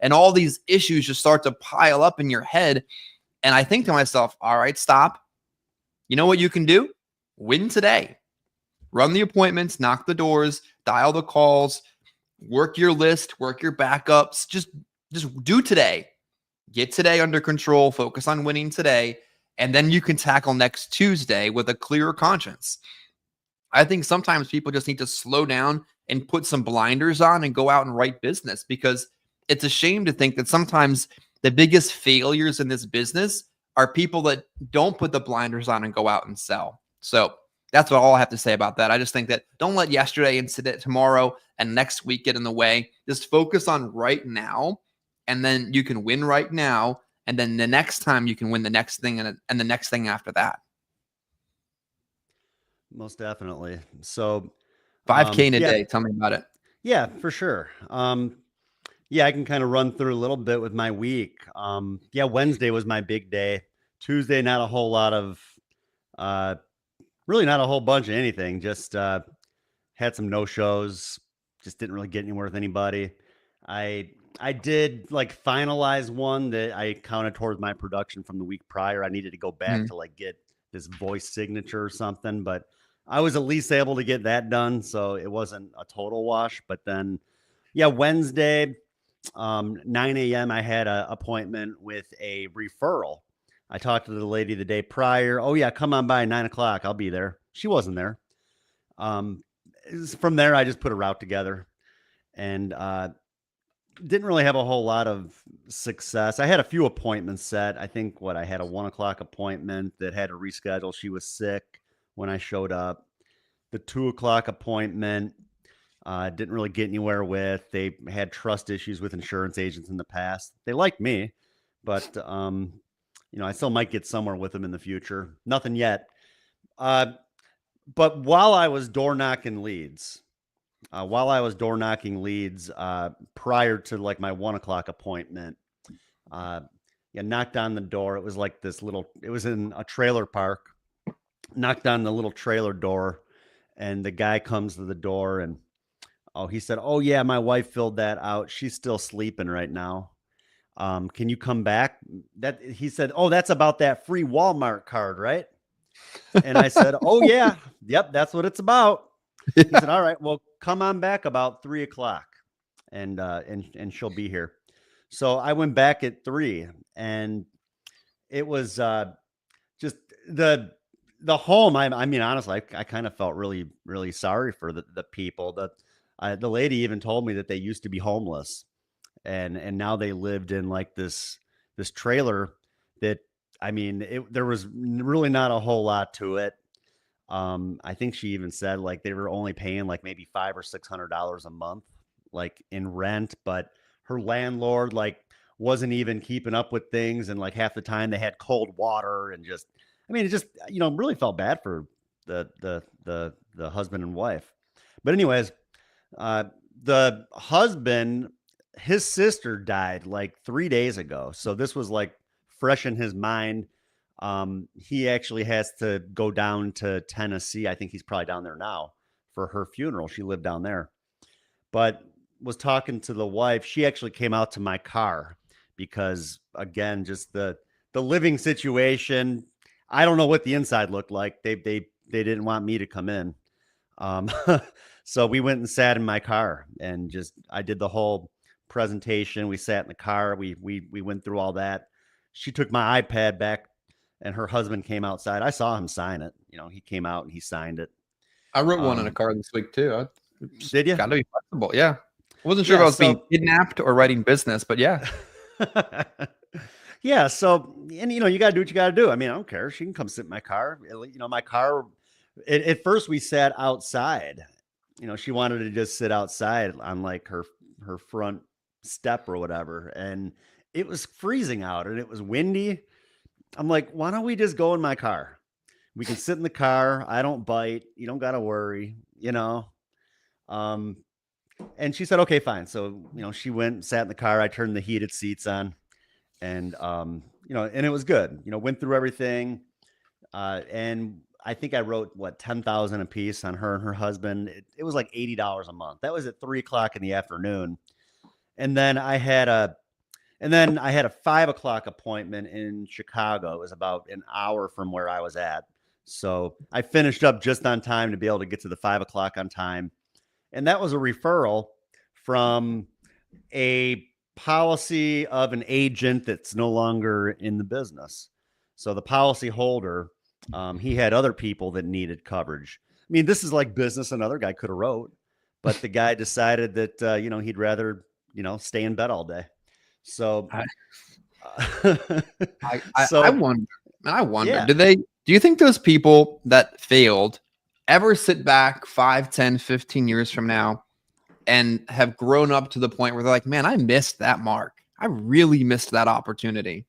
And all these issues just start to pile up in your head. And I think to myself, all right, stop. You know what you can do? Win today. Run the appointments, knock the doors, dial the calls, work your list, work your backups. Just do today. Get today under control, focus on winning today, and then you can tackle next Tuesday with a clearer conscience. I think sometimes people just need to slow down and put some blinders on and go out and write business, because it's a shame to think that sometimes the biggest failures in this business are people that don't put the blinders on and go out and sell. So that's all I have to say about that. I just think that don't let yesterday and tomorrow and next week get in the way. Just focus on right now, and then you can win right now. And then the next time you can win the next thing and the next thing after that. Most definitely. So 5K in a day. Tell me about it. Yeah, for sure. Yeah, I can kind of run through a little bit with my week. Wednesday was my big day. Tuesday, not a whole lot of, really not a whole bunch of anything. Just had some no-shows. Just didn't really get anywhere with anybody. I did like finalize one that I counted towards my production from the week prior. I needed to go back to like get this voice signature or something, but I was at least able to get that done. So it wasn't a total wash. But then, Wednesday, 9 a.m., I had an appointment with a referral. I talked to the lady the day prior. Oh, yeah, come on by 9 o'clock. I'll be there. She wasn't there. From there, I just put a route together and didn't really have a whole lot of success. I had a few appointments set. I think I had a 1 o'clock appointment that had to reschedule. She was sick when I showed up. The 2 o'clock appointment, didn't really get anywhere with. They had trust issues with insurance agents in the past. They liked me, but I still might get somewhere with them in the future. Nothing yet. But while I was door knocking leads, prior to like my 1 o'clock appointment, knocked on the door. It was like it was in a trailer park. Knocked on the little trailer door, and the guy comes to the door and he said, "Oh yeah, my wife filled that out. She's still sleeping right now. Can you come back?" He said, "Oh, that's about that free Walmart card, right?" And I said, "Oh yeah, yep, that's what it's about." He said, "All right, well, come on back about 3 o'clock and she'll be here." So I went back at 3, and it was just the home. I mean, honestly, I kind of felt really, really sorry for the people. The lady even told me that they used to be homeless, and now they lived in like this trailer that, I mean, there was really not a whole lot to it. I think she even said like they were only paying like maybe $500 or $600 a month, like in rent, but her landlord like wasn't even keeping up with things, and like half the time they had cold water, and just, I mean, it just, really felt bad for the husband and wife. But anyways, the husband, his sister died like 3 days ago, so this was like fresh in his mind. He actually has to go down to Tennessee. I think he's probably down there now for her funeral. She lived down there, but was talking to the wife. She actually came out to my car because, again, just the living situation. I don't know what the inside looked like. They didn't want me to come in. So we went and sat in my car, and I did the whole presentation. We sat in the car. We went through all that. She took my iPad back, and her husband came outside. I saw him sign it. He came out and he signed it. I wrote one in a car this week too. Did you? Got to be flexible. Yeah. I wasn't sure if Yeah, I was being kidnapped or writing business, but yeah. Yeah. So, and you got to do what you got to do. I mean, I don't care. She can come sit in my car. My car, at first we sat outside. She wanted to just sit outside on like her front step or whatever. And it was freezing out and it was windy. I'm like, why don't we just go in my car? We can sit in the car. I don't bite. You don't got to worry, and she said, okay, fine. So, she went and sat in the car. I turned the heated seats on and, and it was good, went through everything. And I think I wrote 10,000 a piece on her and her husband. It was like $80 a month. That was at 3:00 in the afternoon. And then I had a 5:00 appointment in Chicago. It was about an hour from where I was at. So I finished up just on time to be able to get to the 5:00 on time. And that was a referral from a policy of an agent that's no longer in the business. So the policy holder, he had other people that needed coverage. I mean, this is like business another guy could have wrote, but the guy decided that, he'd rather, stay in bed all day. So, I wonder. Yeah. Do you think those people that failed ever sit back 5, 10, 15 years from now and have grown up to the point where they're like, man, I missed that mark. I really missed that opportunity.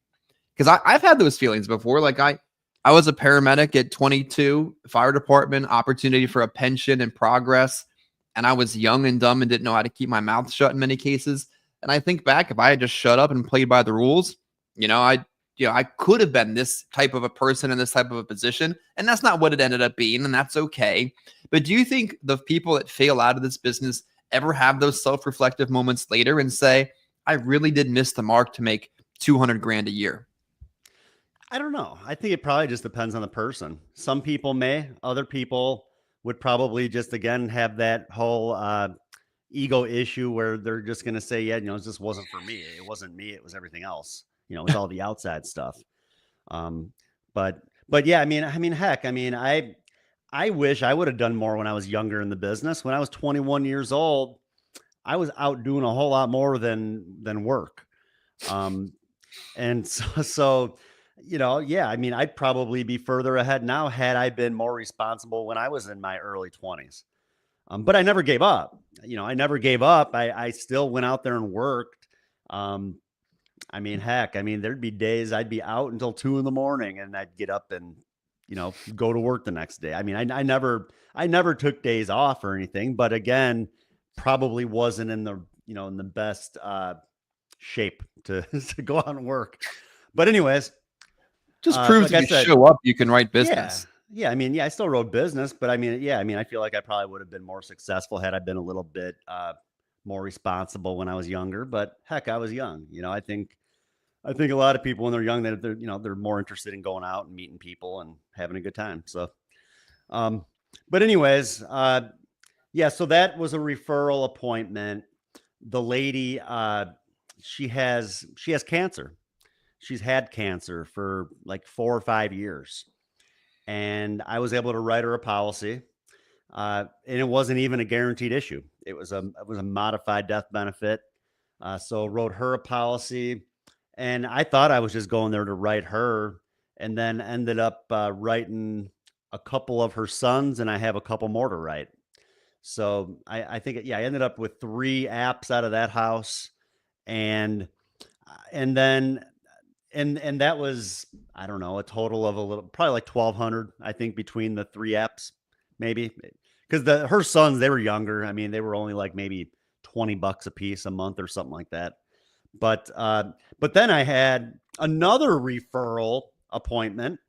Because I've had those feelings before. Like I was a paramedic at 22, fire department, opportunity for a pension and progress. And I was young and dumb and didn't know how to keep my mouth shut in many cases. And I think back, if I had just shut up and played by the rules, I could have been this type of a person in this type of a position. And that's not what it ended up being. And that's okay. But do you think the people that fail out of this business ever have those self-reflective moments later and say, I really did miss the mark to make 200 grand a year? I don't know. I think it probably just depends on the person. Some people may, other people would probably just, again, have that whole ego issue where they're just going to say, yeah, it just wasn't for me. It wasn't me. It was everything else. It was all the outside stuff. But yeah, I mean, heck, I wish I would have done more when I was younger in the business. When I was 21 years old, I was out doing a whole lot more than work. And so, yeah, I'd probably be further ahead now had I been more responsible when I was in my early 20s. But I never gave up. I never gave up. I still went out there and worked. Heck, there'd be days I'd be out until 2 a.m. and I'd get up and, go to work the next day. I never took days off or anything, but again, probably wasn't in the, in the best shape to go out and work. But anyways, just proves like if you show up, you can write business. Yeah. I still wrote business, but I feel like I probably would have been more successful had I been a little bit more responsible when I was younger, but heck, I was young. I think a lot of people when they're young, they're more interested in going out and meeting people and having a good time. So, but anyways, yeah, so that was a referral appointment. The lady, she has cancer. She's had cancer for like 4 or 5 years. And I was able to write her a policy. And it wasn't even a guaranteed issue. It was a modified death benefit. So wrote her a policy, and I thought I was just going there to write her, and then ended up writing a couple of her sons, and I have a couple more to write. So I think, I ended up with 3 apps out of that house. And then that was, I don't know, a total of probably like 1,200, I think, between the 3 apps, maybe. Because her sons, they were younger. They were only like maybe $20 a piece a month or something like that. But then I had another referral appointment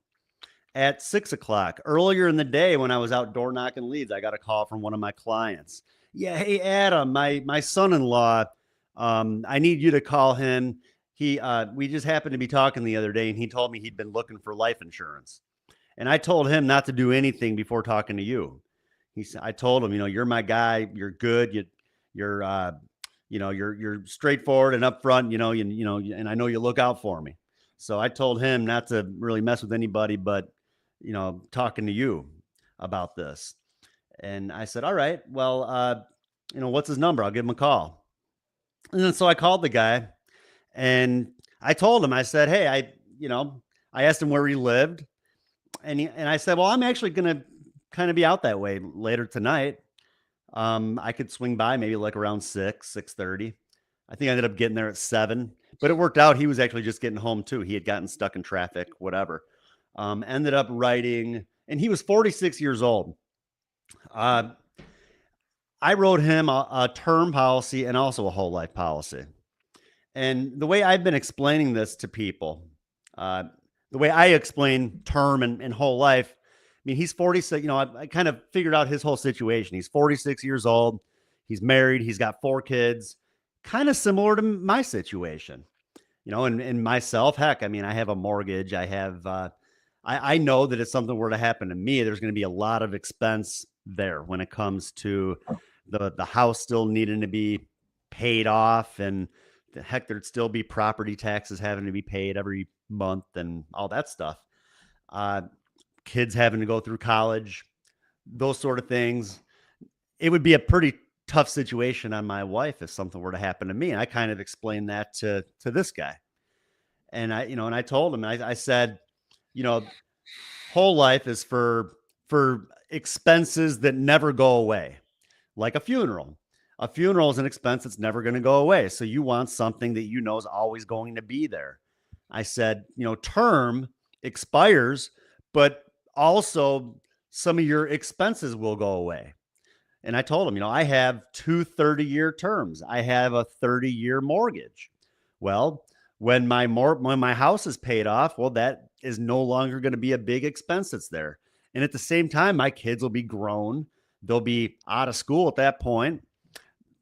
at 6:00 earlier in the day when I was out door knocking leads. I got a call from one of my clients. Yeah, hey Adam, my son-in-law, I need you to call him. We just happened to be talking the other day, and he told me he'd been looking for life insurance, and I told him not to do anything before talking to you. I told him, you're my guy. You're good. you're straightforward and upfront, and I know you look out for me. So I told him not to really mess with anybody, but, talking to you about this. And I said, all right, well, what's his number? I'll give him a call. And then so I called the guy and I told him, I said, hey, I asked him where he lived. And I said, well, I'm actually going to kind of be out that way later tonight. I could swing by maybe like around 6:30. I think I ended up getting there at 7, but it worked out. He was actually just getting home too. He had gotten stuck in traffic, whatever. Ended up writing, and he was 46 years old. I wrote him a term policy and also a whole life policy. And the way I've been explaining this to people, the way I explain term and whole life, I mean, he's 46. I kind of figured out his whole situation. He's 46 years old. He's married. He's got 4 kids, kind of similar to my situation, and myself. Heck, I mean, I have a mortgage. I have, I know that if something were to happen to me, there's going to be a lot of expense there when it comes to the house still needing to be paid off, and heck, there'd still be property taxes having to be paid every month and all that stuff. Kids having to go through college, those sort of things. It would be a pretty tough situation on my wife if something were to happen to me. And I kind of explained that to this guy. And I told him, I said, whole life is for expenses that never go away, like a funeral. A funeral is an expense that's never going to go away. So you want something that is always going to be there. I said, term expires, but also some of your expenses will go away. And I told him, I have 2 30-year terms. I have a 30-year mortgage. Well, when my house is paid off, well, that is no longer going to be a big expense that's there. And at the same time, my kids will be grown. They'll be out of school at that point.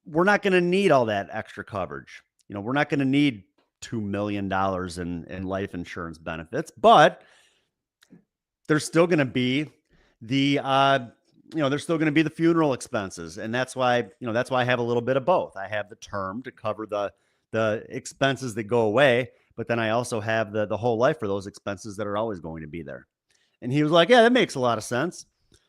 We're not going to need all that extra coverage. We're not going to need $2 million in life insurance benefits, but there's still going to be there's still going to be the funeral expenses. And that's why I have a little bit of both. I have the term to cover the expenses that go away, but then I also have the whole life for those expenses that are always going to be there. And he was like, yeah, that makes a lot of sense.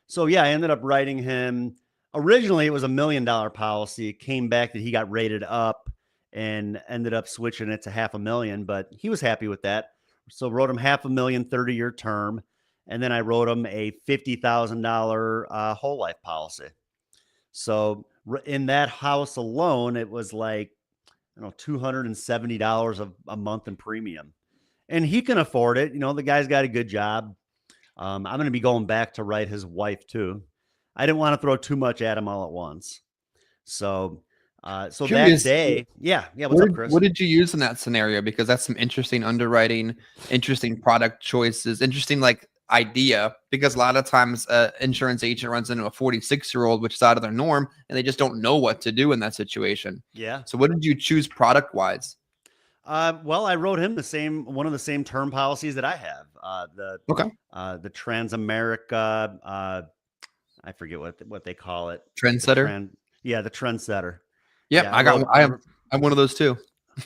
So yeah, I ended up writing him. Originally it was $1 million policy. It came back that he got rated up and ended up switching it to $500,000, but he was happy with that. So wrote him $500,000 30-year term. And then I wrote him a $50,000 whole life policy. So in that house alone, it was like, $270 a month in premium. And he can afford it. The guy's got a good job. I'm going to be going back to write his wife too. I didn't want to throw too much at him all at once. So Curious, that day, yeah. What's up, Chris? What did you use in that scenario? Because that's some interesting underwriting, interesting product choices, interesting idea, because a lot of times insurance agent runs into a 46-year-old, which is out of their norm, and they just don't know what to do in that situation. Yeah. So what did you choose product wise? Well, I wrote him one of the same term policies that I have. The Transamerica, I forget what they call it. Trendsetter. The Trendsetter. Yep, yeah, I'm one of those too.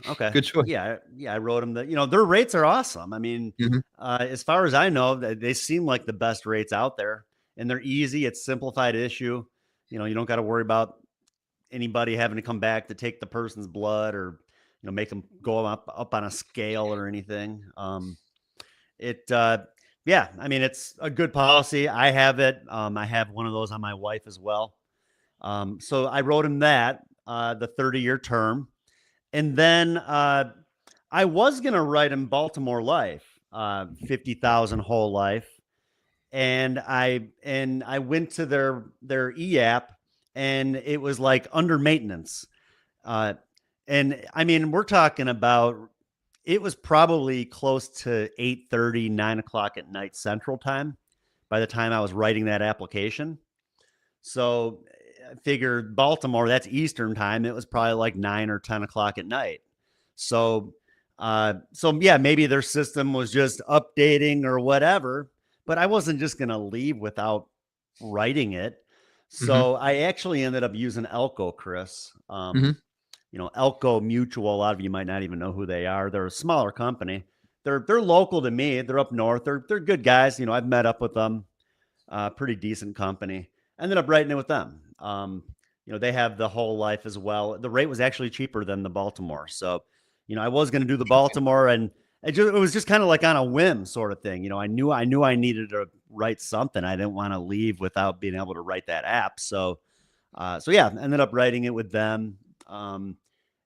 Okay. Good choice. Yeah. I wrote them that, their rates are awesome. I mean, as far as I know, they seem like the best rates out there, and they're easy. It's simplified issue. You don't got to worry about anybody having to come back to take the person's blood or, make them go up on a scale or anything. Yeah, I mean, it's a good policy. I have it. I have one of those on my wife as well. So I wrote him that, the 30-year term. And then I was going to write him Baltimore Life, 50,000 whole life. And I went to their e-app, and it was like under maintenance. And I mean, we're talking about, it was probably close to 8:30, 9 o'clock at night Central Time by the time I was writing that application. So I figured Baltimore, that's Eastern Time. It was probably like 9 or 10 o'clock at night. So yeah, maybe their system was just updating or whatever, but I wasn't just going to leave without writing it. So I actually ended up using Elko, Chris. Elko Mutual. A lot of you might not even know who they are. They're a smaller company. They're local to me. They're up north. They're good guys. I've met up with them. Pretty decent company. Ended up writing it with them. They have the whole life as well. The rate was actually cheaper than the Baltimore. So, I was going to do the Baltimore, and it was just kind of like on a whim sort of thing. I knew I needed to write something. I didn't want to leave without being able to write that app. So yeah, ended up writing it with them.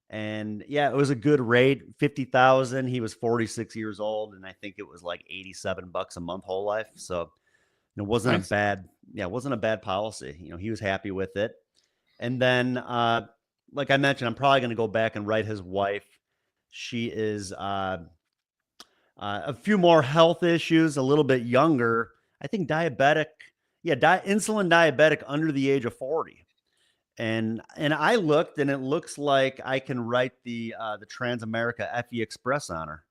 And yeah, it was a good rate, 50,000. He was 46 years old, and I think it was like $87 a month whole life. So it wasn't Nice. it wasn't a bad policy. He was happy with it. And then, like I mentioned, I'm probably going to go back and write his wife. She is a few more health issues, a little bit younger. I think diabetic. Yeah, insulin diabetic under the age of 40. And I looked, and it looks like I can write the Transamerica FE Express on her.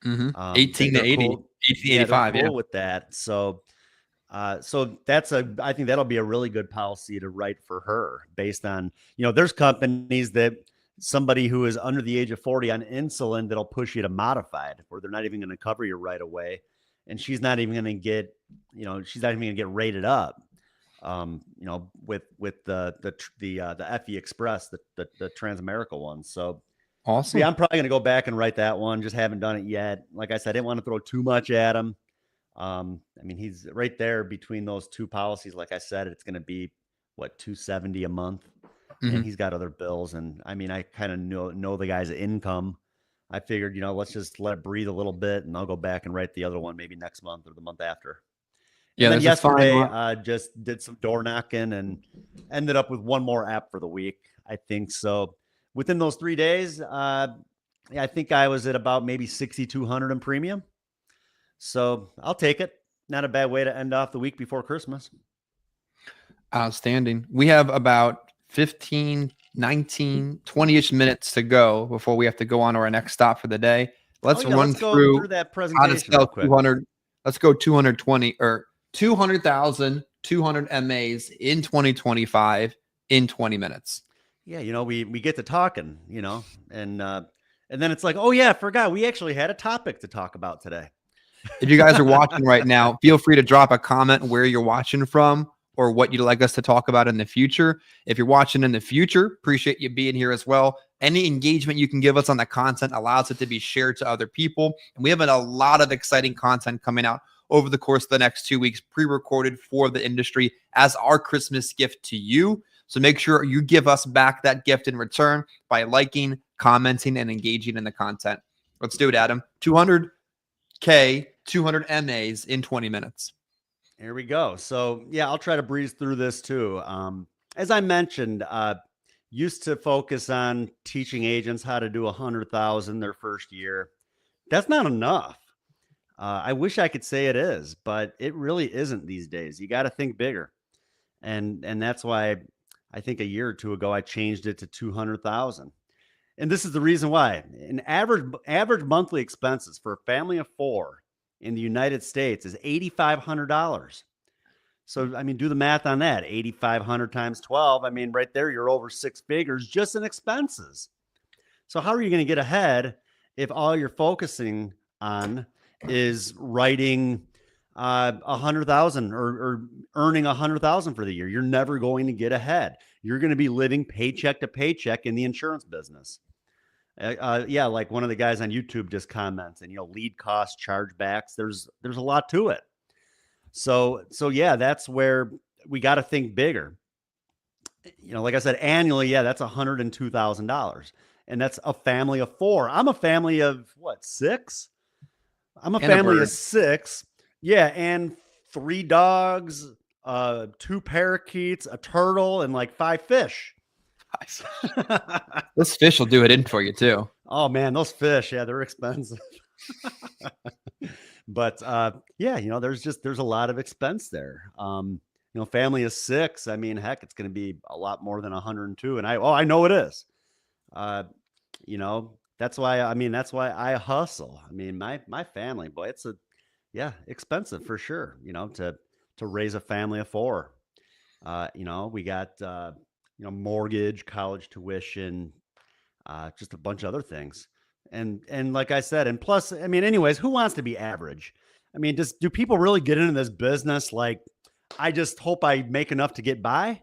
18 to 80, cool. 1885. They're cool with that. So I think that'll be a really good policy to write for her based on, there's companies that somebody who is under the age of 40 on insulin that'll push you to modified, where they're not even going to cover you right away. And she's not even going to get, she's not even going to get rated up. With the FE Express, the Transamerica one. So awesome. yeah, I'm probably going to go back and write that one. Just haven't done it yet. Like I said, I didn't want to throw too much at him. He's right there between those two policies. Like I said, it's going to be $270 a month, and he's got other bills. And I kind of know the guy's income. I figured, let's just let it breathe a little bit, and I'll go back and write the other one maybe next month or the month after. Yeah, and then yesterday, just did some door knocking and ended up with one more app for the week, I think. So within those 3 days, I think I was at about maybe 6,200 in premium. So I'll take it. Not a bad way to end off the week before Christmas. Outstanding. We have about 15, 19, 20-ish minutes to go before we have to go on to our next stop for the day. Let's run through that how to presentation sell real quick. 200. Let's go 220 or 200,000, 200 MAs in 2025 in 20 minutes. Yeah, we get to talking, and then it's like, oh yeah, I forgot we actually had a topic to talk about today. If you guys are watching right now, feel free to drop a comment where you're watching from or what you'd like us to talk about in the future. If you're watching in the future, appreciate you being here as well. Any engagement you can give us on the content allows it to be shared to other people. And we have a lot of exciting content coming out over the course of the next 2 weeks, pre-recorded for the industry as our Christmas gift to you. So make sure you give us back that gift in return by commenting, and engaging in the content. Let's do it, Adam. 200K, 200 MAs in 20 minutes. Here we go. So yeah, I'll try to breeze through this too. As I mentioned, used to focus on teaching agents how to do 100,000 their first year. That's not enough. I wish I could say it is, but it really isn't these days. You got to think bigger. And that's why I think a year or two ago, I changed it to 200,000. And this is the reason why. An average monthly expenses for a family of 4 in the United States is $8,500. So, do the math on that. 8,500 times 12. Right there, you're over 6 figures just in expenses. So how are you going to get ahead if all you're focusing on is writing 100,000 or earning 100,000 for the year? You're never going to get ahead. You're going to be living paycheck to paycheck in the insurance business. Yeah, like one of the guys on YouTube just comments, and lead cost chargebacks. There's a lot to it. So yeah, that's where we got to think bigger. Like I said, annually, yeah, that's $102,000, and that's a family of 4. I'm a family of 6. I'm a family of 6. Yeah, and 3 dogs, 2 parakeets, a turtle, and like 5 fish. This fish will do it in for you too. Oh man, those fish, yeah, they're expensive. But yeah, there's a lot of expense there. Family of 6. Heck, it's going to be a lot more than 102, and I know it is. That's why I hustle. My family, boy, it's expensive for sure. To raise a family of 4. We got mortgage, college tuition, just a bunch of other things. And like I said, and plus, I mean, anyways, who wants to be average? I mean, do people really get into this business like, I just hope I make enough to get by?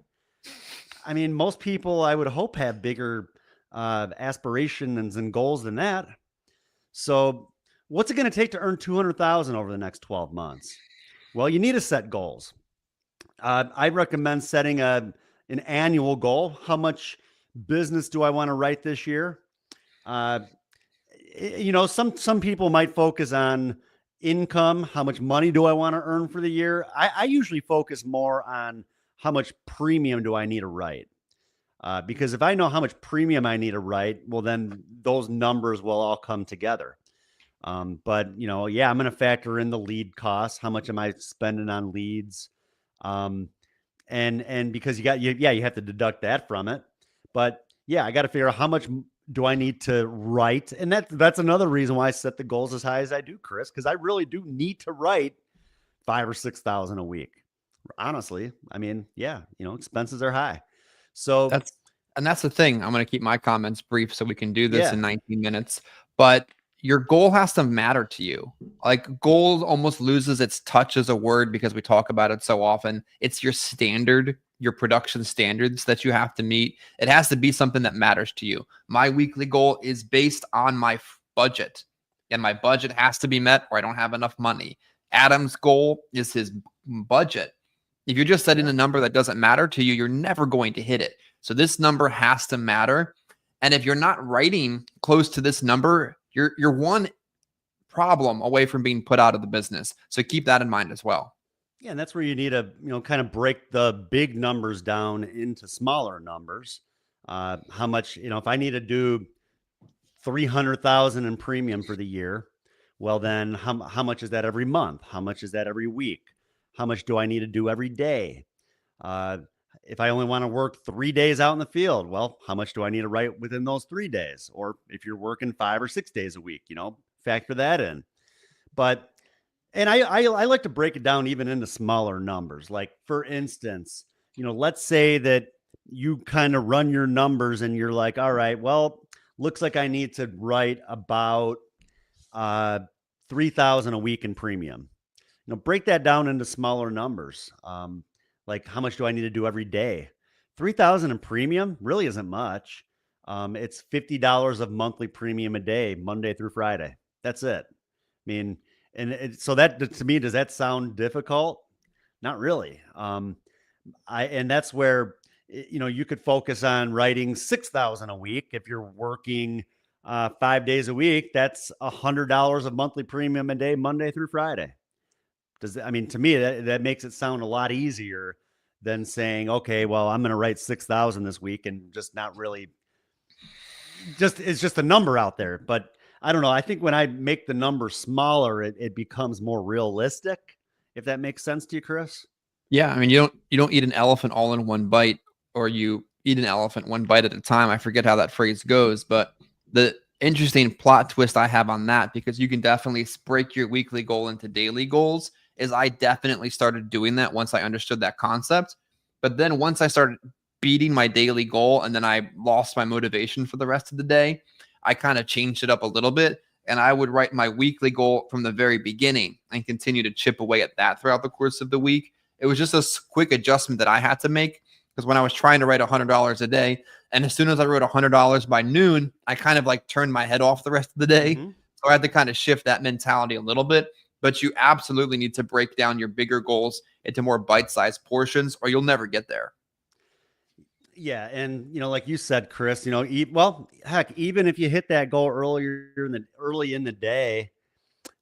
I mean, most people, I would hope, have bigger aspirations and goals than that. So, what's it going to take to earn 200,000 over the next 12 months? Well, you need to set goals. I recommend setting an annual goal. How much business do I want to write this year? Some people might focus on income. How much money do I want to earn for the year? I usually focus more on how much premium do I need to write. Because if I know how much premium I need to write, well, then those numbers will all come together. But I'm going to factor in the lead costs. How much am I spending on leads? And because you have to deduct that from it. But I got to figure out how much do I need to write. And that's another reason why I set the goals as high as I do, Chris, because I really do need to write 5,000 or 6,000 a week. Honestly, I mean, expenses are high. So that's the thing. I'm going to keep my comments brief so we can do this in 19 minutes. But your goal has to matter to you. Like, goal almost loses its touch as a word because we talk about it so often. It's your standard, your production standards that you have to meet. It has to be something that matters to you. My weekly goal is based on my budget, and my budget has to be met or I don't have enough money. Adam's goal is his budget. If you're just setting a number that doesn't matter to you, you're never going to hit it. So this number has to matter. And if you're not writing close to this number, you're one problem away from being put out of the business. So keep that in mind as well. Yeah, and that's where you need to, kind of break the big numbers down into smaller numbers. How much, if I need to do 300,000 in premium for the year, well, then how much is that every month? How much is that every week? How much do I need to do every day? If I only want to work 3 days out in the field, well, how much do I need to write within those 3 days? Or if you're working 5 or 6 days a week, factor that in. But, and I like to break it down even into smaller numbers. Like, for instance, let's say that you kind of run your numbers and you're like, all right, well, looks like I need to write about 3,000 a week in premium. Break that down into smaller numbers. Like, how much do I need to do every day? 3,000 in premium really isn't much. It's $50 of monthly premium a day, Monday through Friday. That's it. I mean, so that, to me, does that sound difficult? Not really. And that's where, you could focus on writing 6,000 a week. If you're working 5 days a week, that's $100 of monthly premium a day, Monday through Friday. To me, that makes it sound a lot easier than saying, okay, well, I'm going to write 6,000 this week and just not really it's just a number out there. But I don't know. I think when I make the number smaller, it becomes more realistic, if that makes sense to you, Chris. Yeah. I mean, you don't eat an elephant all in one bite, or you eat an elephant one bite at a time. I forget how that phrase goes, but the interesting plot twist I have on that, because you can definitely break your weekly goal into daily goals, is I definitely started doing that once I understood that concept. But then once I started beating my daily goal and then I lost my motivation for the rest of the day, I kind of changed it up a little bit, and I would write my weekly goal from the very beginning and continue to chip away at that throughout the course of the week. It was just a quick adjustment that I had to make, because when I was trying to write $100 a day, and as soon as I wrote $100 by noon, I kind of like turned my head off the rest of the day. Mm-hmm. So I had to kind of shift that mentality a little bit. But you absolutely need to break down your bigger goals into more bite-sized portions, or you'll never get there. Yeah. And, like you said, Chris, even if you hit that goal early in the day,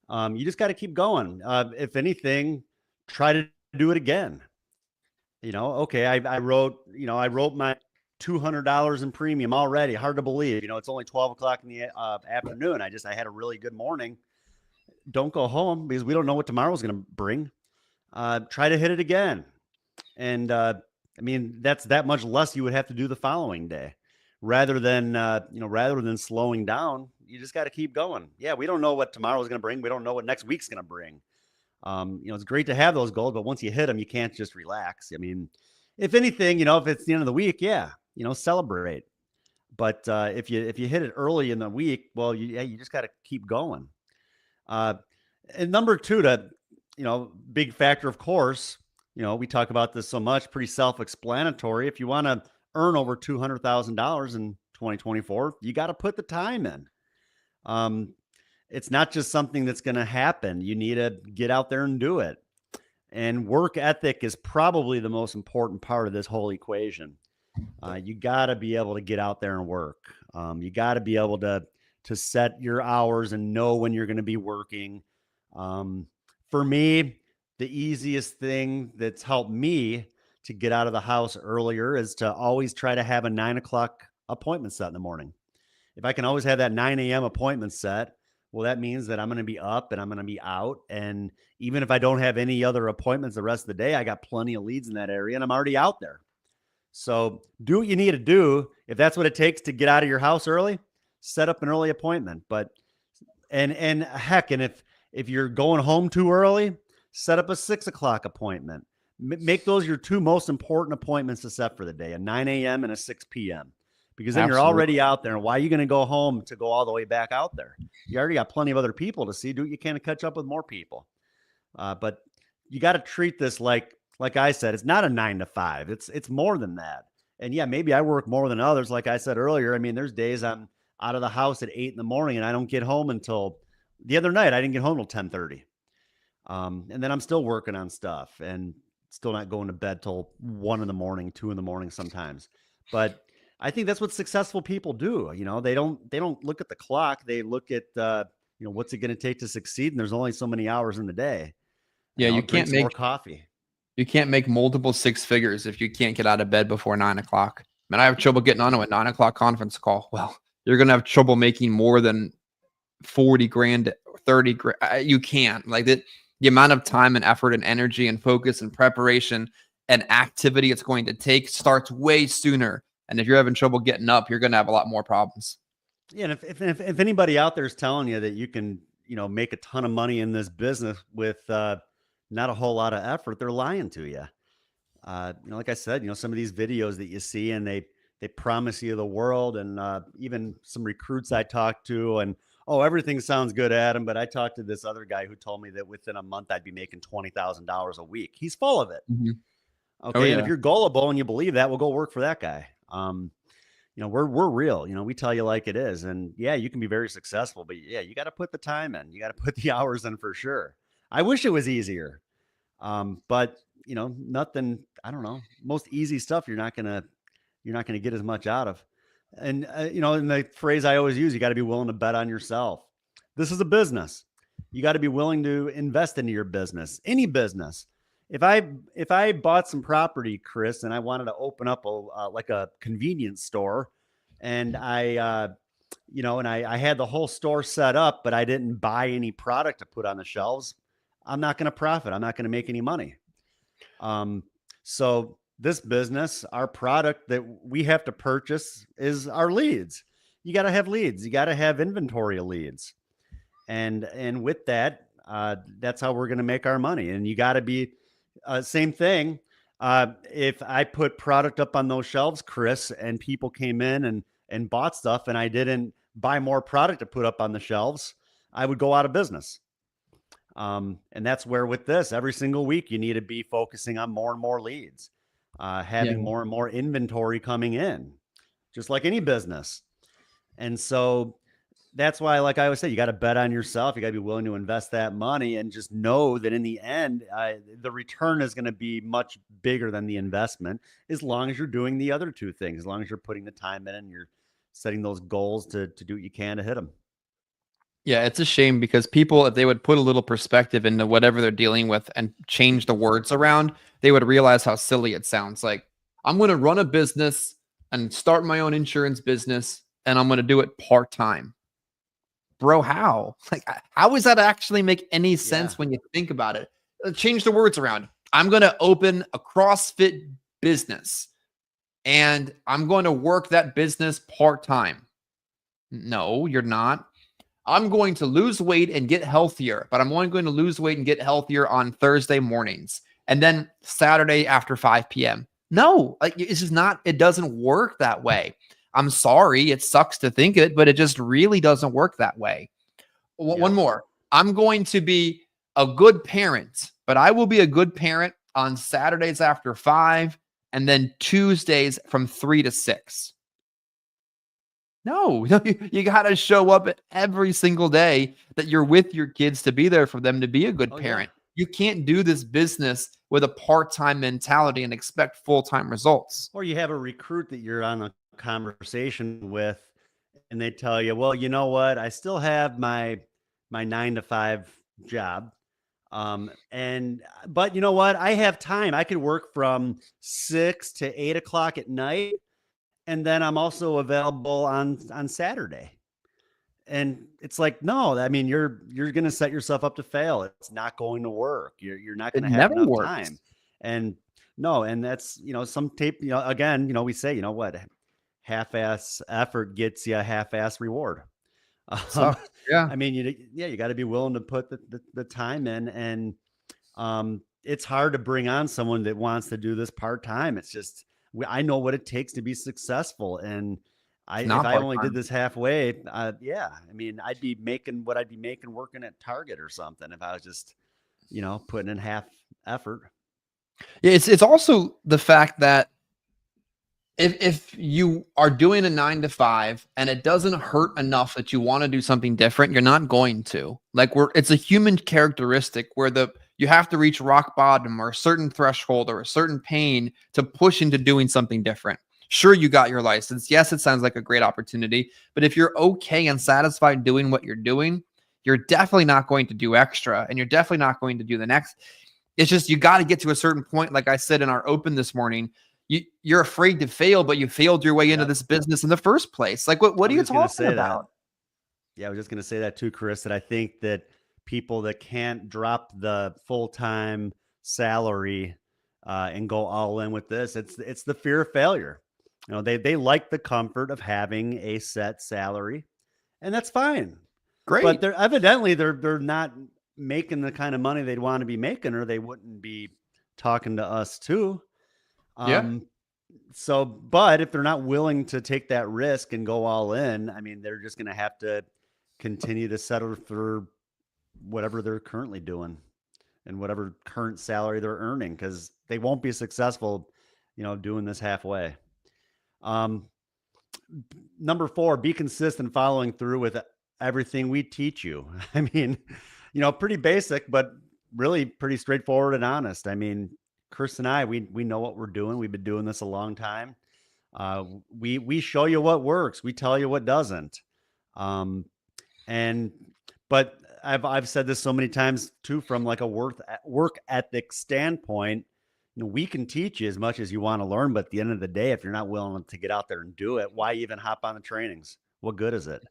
you just got to keep going. If anything, try to do it again. Okay, I wrote my $200 in premium already. Hard to believe, it's only 12 o'clock in the afternoon. I had a really good morning. Don't go home, because we don't know what tomorrow's going to bring. Try to hit it again. And, that's that much less you would have to do the following day, rather than slowing down. You just got to keep going. Yeah. We don't know what tomorrow's going to bring. We don't know what next week's going to bring. It's great to have those goals, but once you hit them, you can't just relax. If anything, if it's the end of the week, celebrate. But if you hit it early in the week, well, you just got to keep going. Uh, and number two, big factor, of course, we talk about this so much, pretty self-explanatory. If you want to earn over $200,000 in 2024, you got to put the time in. It's not just something that's going to happen. You need to get out there and do it. And work ethic is probably the most important part of this whole equation. You got to be able to get out there and work. You got to be able to set your hours and know when you're going to be working. For me, the easiest thing that's helped me to get out of the house earlier is to always try to have a 9 o'clock appointment set in the morning. If I can always have that 9 a.m. appointment set, well, that means that I'm going to be up and I'm going to be out. And even if I don't have any other appointments the rest of the day, I got plenty of leads in that area and I'm already out there. So do what you need to do. If that's what it takes to get out of your house early, set up an early appointment. And heck, and if you're going home too early, set up a 6 o'clock appointment. Make those your two most important appointments to set for the day, a 9 a.m. and a 6 p.m. Because then Absolutely. you're already out there. And why are you going to go home to go all the way back out there? You already got plenty of other people to see. Do what you can to catch up with more people. But you got to treat this like I said, it's not a 9 to 5. It's more than that. And yeah, maybe I work more than others. Like I said earlier, I mean, there's days I'm out of the house at 8 in the morning and I don't get home until the other night. I didn't get home till 10:30. And then I'm still working on stuff and still not going to bed till 1 in the morning, 2 in the morning sometimes. But I think that's what successful people do. They don't look at the clock. They look at, what's it going to take to succeed? And there's only so many hours in the day. Yeah. You can't make more coffee. You can't make multiple six figures if you can't get out of bed before 9 o'clock. Man, I have trouble getting onto a 9 o'clock conference call. Well, you're going to have trouble making more than 40 grand, 30 grand. You can't. Like that, the amount of time and effort and energy and focus and preparation and activity it's going to take starts way sooner. And if you're having trouble getting up, you're going to have a lot more problems. Yeah. And if anybody out there is telling you that you can, make a ton of money in this business with not a whole lot of effort, they're lying to you. Like I said, some of these videos that you see and they promise you the world, and even some recruits I talked to, and everything sounds good, Adam. But I talked to this other guy who told me that within a month I'd be making $20,000 a week. He's full of it. Mm-hmm. Okay. Oh, yeah. And if you're gullible and you believe that, we'll go work for that guy. We're real, we tell you like it is. And yeah, you can be very successful, but yeah, you got to put the time in, you got to put the hours in for sure. I wish it was easier. But nothing, I don't know, most easy stuff, you're not going to get as much out of. And, in the phrase I always use, you got to be willing to bet on yourself. This is a business. You got to be willing to invest into your business, any business. If I bought some property, Chris, and I wanted to open up a convenience store, and I had the whole store set up, but I didn't buy any product to put on the shelves, I'm not going to profit. I'm not going to make any money. So this business, our product that we have to purchase is our leads. You got to have leads. You got to have inventory of leads. And with that, that's how we're going to make our money. And you got to be same thing. If I put product up on those shelves, Chris, and people came in and bought stuff, and I didn't buy more product to put up on the shelves, I would go out of business. And that's where with this, every single week, you need to be focusing on more and more leads, having more and more inventory coming in, just like any business. And so that's why, like I always say, you got to bet on yourself. You got to be willing to invest that money and just know that in the end, the return is going to be much bigger than the investment, as long as you're doing the other two things, as long as you're putting the time in and you're setting those goals to do what you can to hit them. Yeah, it's a shame because people, if they would put a little perspective into whatever they're dealing with and change the words around, they would realize how silly it sounds. Like, I'm going to run a business and start my own insurance business, and I'm going to do it part-time. Bro, how? Like, how does that actually make any sense when you think about it? Change the words around. I'm going to open a CrossFit business, and I'm going to work that business part-time. No, you're not. I'm going to lose weight and get healthier, but I'm only going to lose weight and get healthier on Thursday mornings and then Saturday after 5 p.m. No, like, it's just not, it doesn't work that way. I'm sorry. It sucks to think it, but it just really doesn't work that way. One more. I'm going to be a good parent, but I will be a good parent on Saturdays after 5 and then Tuesdays from 3 to 6. No, you got to show up every single day that you're with your kids to be there for them to be a good parent. You can't do this business with a part-time mentality and expect full-time results. Or you have a recruit that you're on a conversation with and they tell you, well, you know what? I still have my 9 to 5 job. But you know what? I have time. I could work from 6 to 8 o'clock at night. And then I'm also available on Saturday. And it's like, no, I mean, you're going to set yourself up to fail. It's not going to work. You're not going to have enough time. And no, and that's, some tape, again, we say, what, half-ass effort gets you a half-ass reward. Yeah. I mean, you got to be willing to put the time in, and it's hard to bring on someone that wants to do this part-time. It's just, I know what it takes to be successful. And if I only did this halfway, I mean, I'd be making what I'd be making working at Target or something if I was just, putting in half effort. Yeah, it's also the fact that if you are doing a 9 to 5 and it doesn't hurt enough that you want to do something different, you're not going to. Like it's a human characteristic where you have to reach rock bottom or a certain threshold or a certain pain to push into doing something different. Sure, you got your license. Yes, it sounds like a great opportunity, but if you're okay and satisfied doing what you're doing, you're definitely not going to do extra, and you're definitely not going to do the next. It's just, you got to get to a certain point. Like I said in our open this morning, you're afraid to fail, but you failed your way into this business in the first place. Like, what are you talking about? Yeah, I was just going to say that too, Chris, that I think that people that can't drop the full-time salary and go all in with this, it's the fear of failure. They like the comfort of having a set salary, and that's fine. Great. But they're not making the kind of money they'd want to be making, or they wouldn't be talking to us too. So, but if they're not willing to take that risk and go all in, I mean, they're just going to have to continue to settle for whatever they're currently doing and whatever current salary they're earning, because they won't be successful, doing this halfway. Number 4, be consistent following through with everything we teach you. I mean, pretty basic, but really pretty straightforward and honest. I mean, Chris and I, we know what we're doing. We've been doing this a long time. We show you what works. We tell you what doesn't. But I've said this so many times too, from like a work ethic standpoint, we can teach you as much as you want to learn, but at the end of the day, if you're not willing to get out there and do it, why even hop on the trainings? What good is it?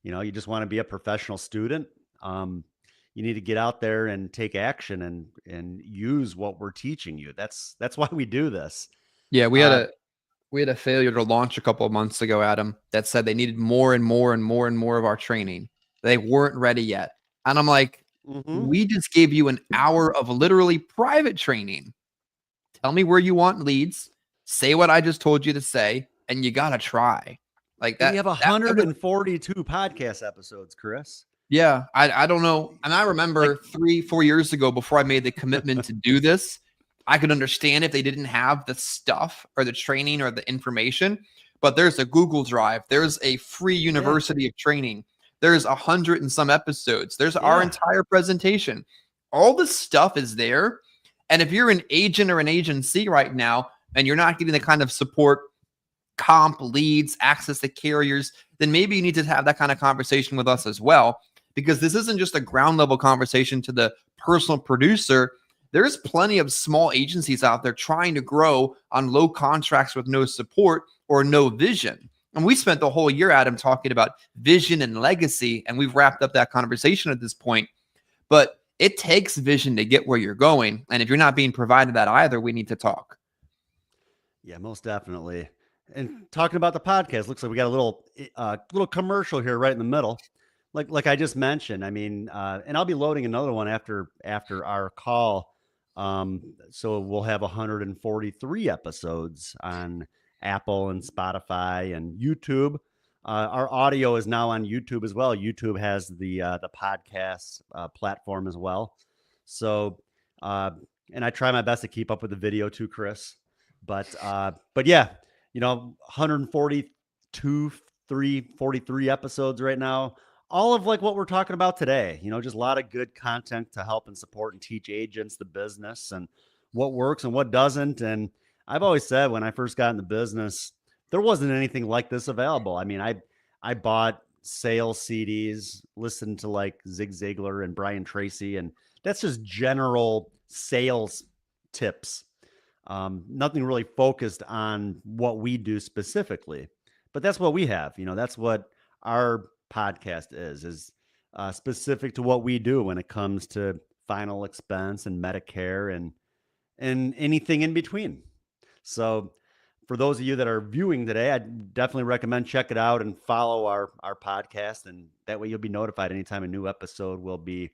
You just want to be a professional student. You need to get out there and take action and use what we're teaching you. That's why we do this. Yeah, we had a failure to launch a couple of months ago, Adam, that said they needed more and more and more and more of our training. They weren't ready yet. And I'm like, we just gave you an hour of literally private training. Tell me where you want leads, say what I just told you to say, and you got to try. Like that. We have 142 podcast episodes, Chris. Yeah, I don't know. And I remember 3-4 years ago, before I made the commitment to do this, I could understand if they didn't have the stuff or the training or the information, but there's a Google Drive. There's a free university of training. There's 100 and some episodes. There's our entire presentation. All the stuff is there. And if you're an agent or an agency right now, and you're not getting the kind of support, comp, leads, access to carriers, then maybe you need to have that kind of conversation with us as well. Because this isn't just a ground level conversation to the personal producer. There's plenty of small agencies out there trying to grow on low contracts with no support or no vision. And we spent the whole year, Adam, talking about vision and legacy, and we've wrapped up that conversation at this point. But it takes vision to get where you're going. And if you're not being provided that either, we need to talk. Yeah, most definitely. And talking about the podcast, looks like we got a little commercial here right in the middle. Like I just mentioned, I mean, and I'll be loading another one after our call. So we'll have 143 episodes on Apple and Spotify and YouTube. Our audio is now on YouTube as well. YouTube has the podcast platform as well. So, and I try my best to keep up with the video too, Chris. But yeah, 142, 43 episodes right now. All of like what we're talking about today, just a lot of good content to help and support and teach agents the business and what works and what doesn't. And I've always said when I first got in the business, there wasn't anything like this available. I mean, I bought sales CDs, listened to like Zig Ziglar and Brian Tracy, and that's just general sales tips. Nothing really focused on what we do specifically, but that's what we have. That's what our podcast is specific to what we do when it comes to final expense and Medicare and anything in between. So for those of you that are viewing today, I definitely recommend check it out and follow our podcast. And that way you'll be notified anytime a new episode will be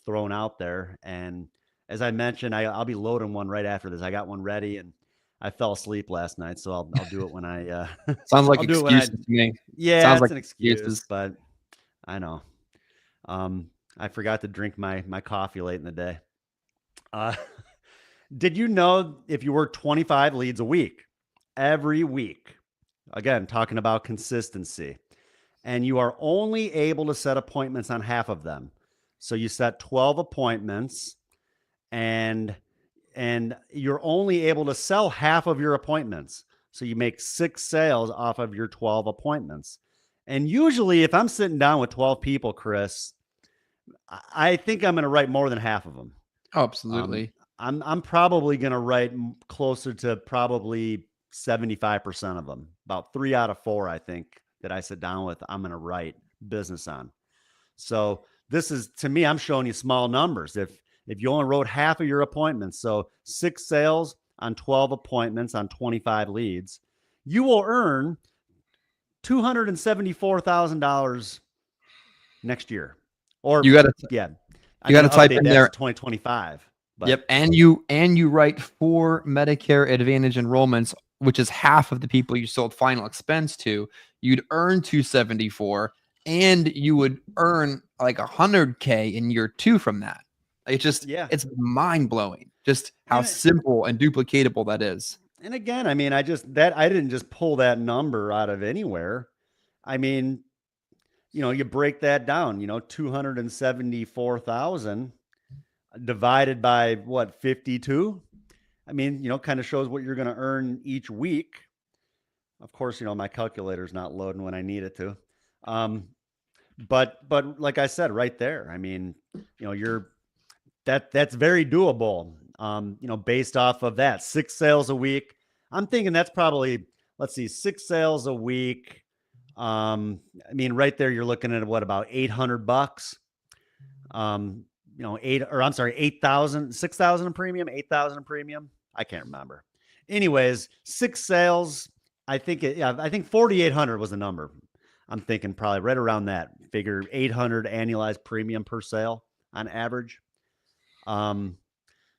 thrown out there. And as I mentioned, I'll be loading one right after this. I got one ready and I fell asleep last night, so I'll do it when I sounds like I'll do excuses to me. Yeah, Sounds it's like an excuse, excuses. but I know. I forgot to drink my coffee late in the day. Did you know if you work 25 leads a week, every week, again, talking about consistency, and you are only able to set appointments on half of them. So you set 12 appointments and you're only able to sell half of your appointments. So you make 6 sales off of your 12 appointments. And usually if I'm sitting down with 12 people, Chris, I think I'm going to write more than half of them. Oh, absolutely. I'm probably going to write closer to probably 75% of them. About 3 out of 4, I think, that I sit down with, I'm going to write business on. So this is, to me, I'm showing you small numbers. If you only wrote half of your appointments, so 6 sales on 12 appointments on 25 leads, you will earn $274,000 next year. Or You got to type in there 2025. But. Yep, and you write 4 Medicare Advantage enrollments, which is half of the people you sold final expense to. You'd earn 274, and you would earn like $100K in year 2 from that. It's mind blowing, just how simple and duplicatable that is. And again, I mean, I didn't just pull that number out of anywhere. I mean, you break that down, 274,000 divided by what, 52? I mean, kind of shows what you're going to earn each week. Of course, my calculator's not loading when I need it to. But like I said, right there, I mean, that's very doable. Based off of that 6 sales a week, I'm thinking that's probably, 6 sales a week. I mean, right there, you're looking at what, about $800. 8,000, 6,000 in premium, 8,000 in premium. I can't remember. Anyways, 6 sales. I think 4,800 was the number. I'm thinking probably right around that figure, 800 annualized premium per sale on average.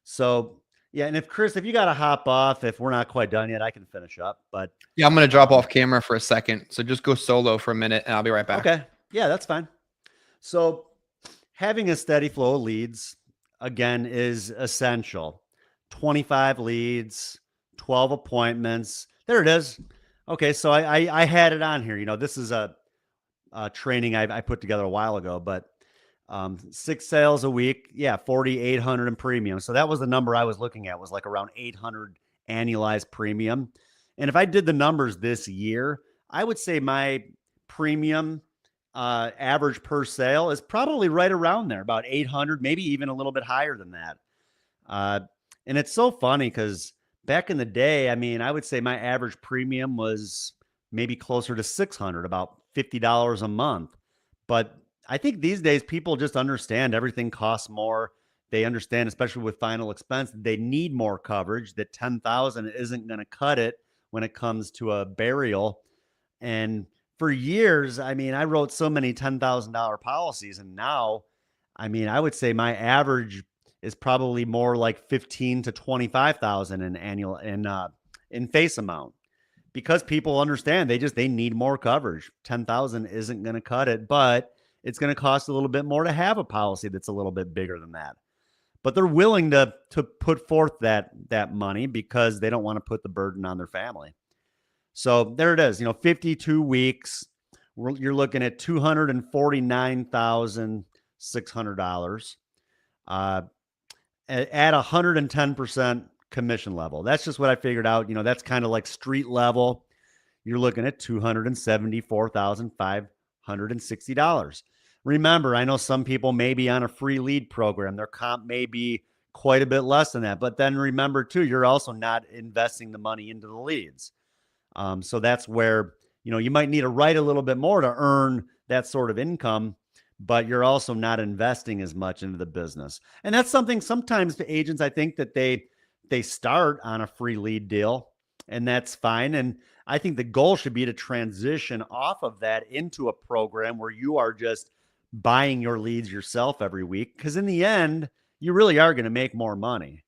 So yeah. And if you got to hop off, if we're not quite done yet, I can finish up, but yeah, I'm going to drop off camera for a second. So just go solo for a minute and I'll be right back. Okay. Yeah, that's fine. So having a steady flow of leads, again, is essential. 25 leads, 12 appointments. There it is. Okay, so I had it on here. This is a training I put together a while ago, but 6 sales a week, 4,800 in premium. So that was the number I was looking at, was like around 800 annualized premium. And if I did the numbers this year, I would say my premium average per sale is probably right around there, about 800, maybe even a little bit higher than that. And it's so funny because back in the day, I mean, I would say my average premium was maybe closer to 600, about $50 a month. But I think these days people just understand everything costs more. They understand, especially with final expense, they need more coverage, that 10,000 isn't going to cut it when it comes to a burial. And for years, I mean, I wrote so many $10,000 policies, and now, I mean, I would say my average is probably more like 15 to 25,000 in annual in face amount, because people understand they need more coverage. 10,000 isn't going to cut it, but it's going to cost a little bit more to have a policy that's a little bit bigger than that. But they're willing to put forth that money because they don't want to put the burden on their family. So there it is, 52 weeks. You're looking at $249,600 at 110% commission level. That's just what I figured out. That's kind of like street level. You're looking at $274,560. Remember, I know some people may be on a free lead program. Their comp may be quite a bit less than that. But then remember, too, you're also not investing the money into the leads. So that's where, you might need to write a little bit more to earn that sort of income, but you're also not investing as much into the business. And that's something sometimes the agents, I think that they start on a free lead deal, and that's fine. And I think the goal should be to transition off of that into a program where you are just buying your leads yourself every week. Because in the end, you really are going to make more money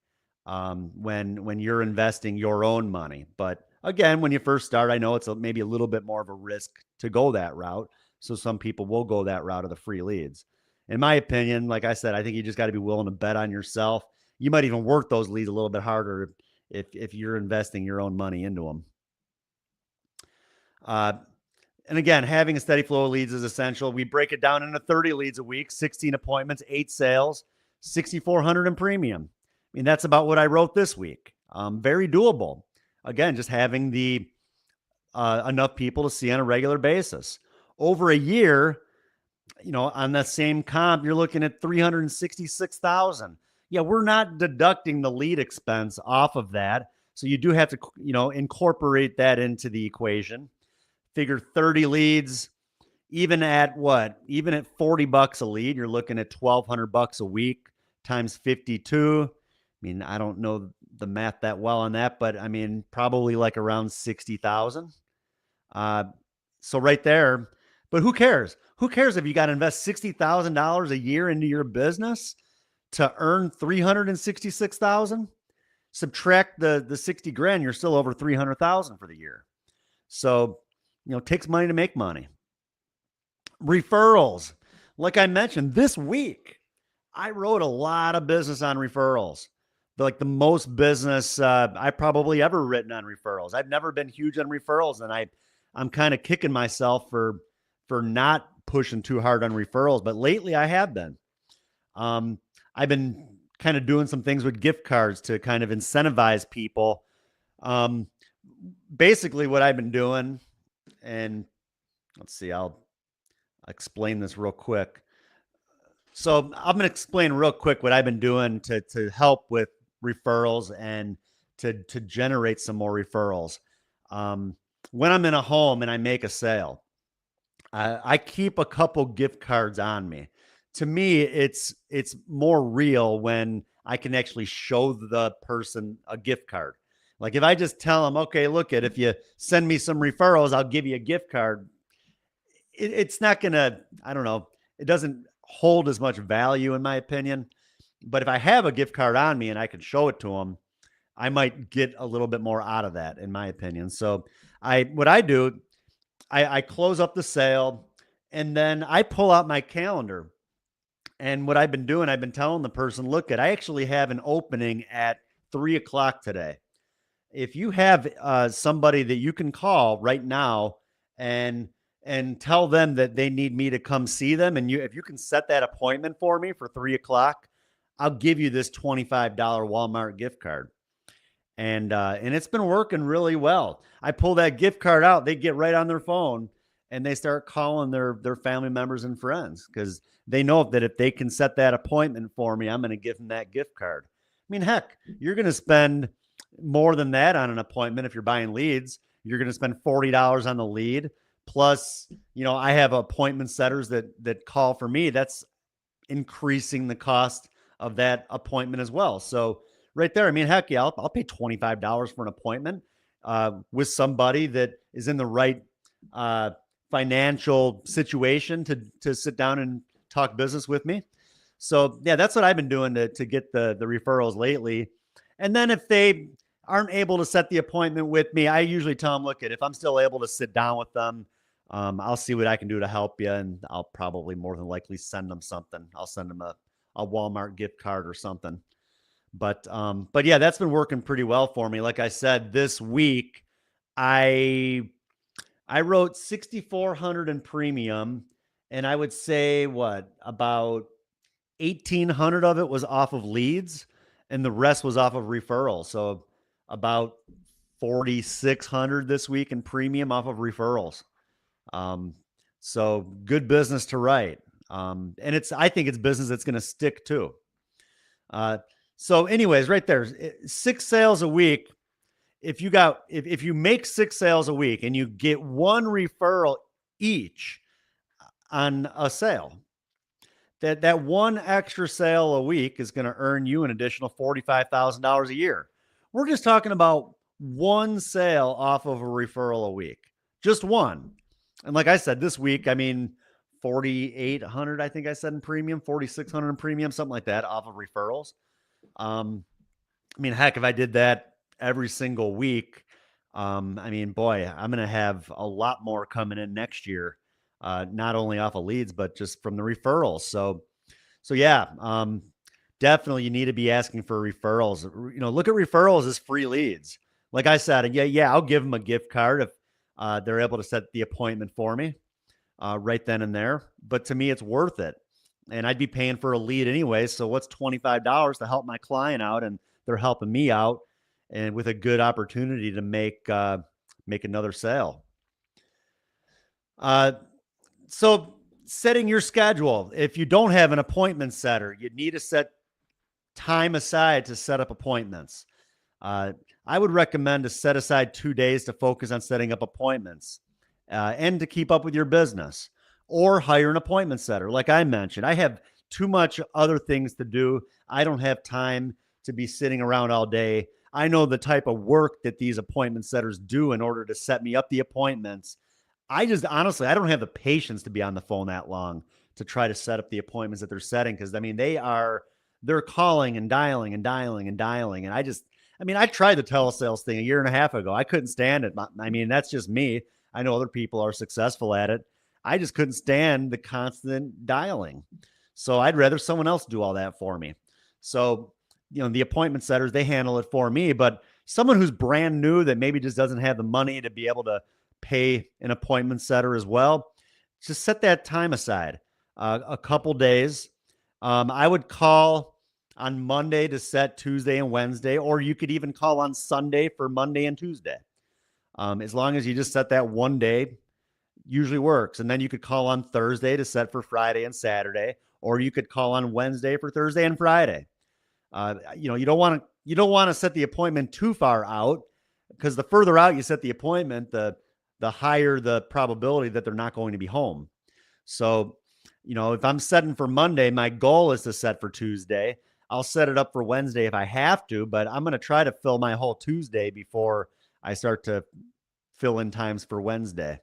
when you're investing your own money. But again, when you first start, I know it's maybe a little bit more of a risk to go that route. So some people will go that route of the free leads. In my opinion, like I said, I think you just got to be willing to bet on yourself. You might even work those leads a little bit harder if you're investing your own money into them. And again, having a steady flow of leads is essential. We break it down into 30 leads a week, 16 appointments, 8 sales, $6,400 in premium. I mean, that's about what I wrote this week. Very doable. Again, just having the enough people to see on a regular basis. Over a year, on the same comp, you're looking at $366,000. Yeah, we're not deducting the lead expense off of that. So you do have to, incorporate that into the equation. Figure 30 leads, even at $40 a lead, you're looking at $1,200 a week times 52. I mean, I don't know the math that well on that, but I mean, probably like around 60,000. So right there, but who cares? Who cares if you got to invest $60,000 a year into your business to earn $366,000? Subtract the 60 grand, you're still over 300,000 for the year. So, it takes money to make money. Referrals. Like I mentioned, this week, I wrote a lot of business on referrals. Like the most business I probably ever written on referrals. I've never been huge on referrals, and I'm kind of kicking myself for not pushing too hard on referrals, but lately I have been. I've been kind of doing some things with gift cards to kind of incentivize people. Basically what I've been doing, and let's see, I'll explain this real quick. So I'm going to explain real quick what I've been doing to help with referrals and to generate some more referrals. When I'm in a home and I make a sale, I keep a couple gift cards on me. To me, it's more real when I can actually show the person a gift card. Like if I just tell them, okay, look if you send me some referrals, I'll give you a gift card. It's not going to, I don't know. It doesn't hold as much value in my opinion. But if I have a gift card on me and I can show it to them, I might get a little bit more out of that in my opinion. So I close up the sale and then I pull out my calendar. And what I've been doing, I've been telling the person, look, I actually have an opening at 3:00 today. If you have somebody that you can call right now and tell them that they need me to come see them, and if you can set that appointment for me for 3:00, I'll give you this $25 Walmart gift card. And it's been working really well. I pull that gift card out, they get right on their phone and they start calling their family members and friends because they know that if they can set that appointment for me, I'm going to give them that gift card. I mean, heck, you're going to spend more than that on an appointment if you're buying leads. You're going to spend $40 on the lead. Plus, I have appointment setters that call for me. That's increasing the cost of that appointment as well. So right there, I mean, heck yeah, I'll pay $25 for an appointment with somebody that is in the right financial situation to sit down and talk business with me. So yeah, that's what I've been doing to get the referrals lately. And then if aren't able to set the appointment with me, I usually tell them, look, if I'm still able to sit down with them, I'll see what I can do to help you. And I'll probably more than likely send them something. I'll send them a Walmart gift card or something. But yeah, that's been working pretty well for me. Like I said, this week, I wrote 6,400 in premium, and I would say about 1,800 of it was off of leads, and the rest was off of referrals. So about 4,600 this week in premium off of referrals. So good business to write. And I think it's business that's going to stick too. So anyways, right there, 6 sales a week. If you make 6 sales a week and you get 1 referral each on a sale, that 1 extra sale a week is going to earn you an additional $45,000 a year. We're just talking about 1 sale off of a referral a week, just 1. And like I said, this week, I mean, 4,800, I think I said in premium, 4,600 in premium, something like that off of referrals. I mean, heck, if I did that every single week, I mean, boy, I'm going to have a lot more coming in next year, not only off of leads, but just from the referrals. So yeah, definitely you need to be asking for referrals. Look at referrals as free leads. Like I said, yeah, I'll give them a gift card if they're able to set the appointment for me right then and there. But to me, it's worth it. And I'd be paying for a lead anyway. So what's $25 to help my client out? And they're helping me out, and with a good opportunity to make another sale. So setting your schedule. If you don't have an appointment setter, you need to set time aside to set up appointments. I would recommend to set aside 2 days to focus on setting up appointments and to keep up with your business, or hire an appointment setter. Like I mentioned, I have too much other things to do. I don't have time to be sitting around all day. I know the type of work that these appointment setters do in order to set me up the appointments. Honestly, I don't have the patience to be on the phone that long to try to set up the appointments that they're setting. Cause I mean, they're calling and dialing and dialing and dialing. And I tried the telesales thing a year and a half ago. I couldn't stand it. I mean, that's just me. I know other people are successful at it. I just couldn't stand the constant dialing. So I'd rather someone else do all that for me. So, the appointment setters, they handle it for me, but someone who's brand new that maybe just doesn't have the money to be able to pay an appointment setter as well, just set that time aside, a couple days. I would call on Monday to set Tuesday and Wednesday, or you could even call on Sunday for Monday and Tuesday. As long as you just set that 1 day, usually works. And then you could call on Thursday to set for Friday and Saturday, or you could call on Wednesday for Thursday and Friday. You don't want to set the appointment too far out, because the further out you set the appointment, the higher the probability that they're not going to be home. So, if I'm setting for Monday, my goal is to set for Tuesday. I'll set it up for Wednesday if I have to, but I'm going to try to fill my whole Tuesday before I start to fill in times for Wednesday.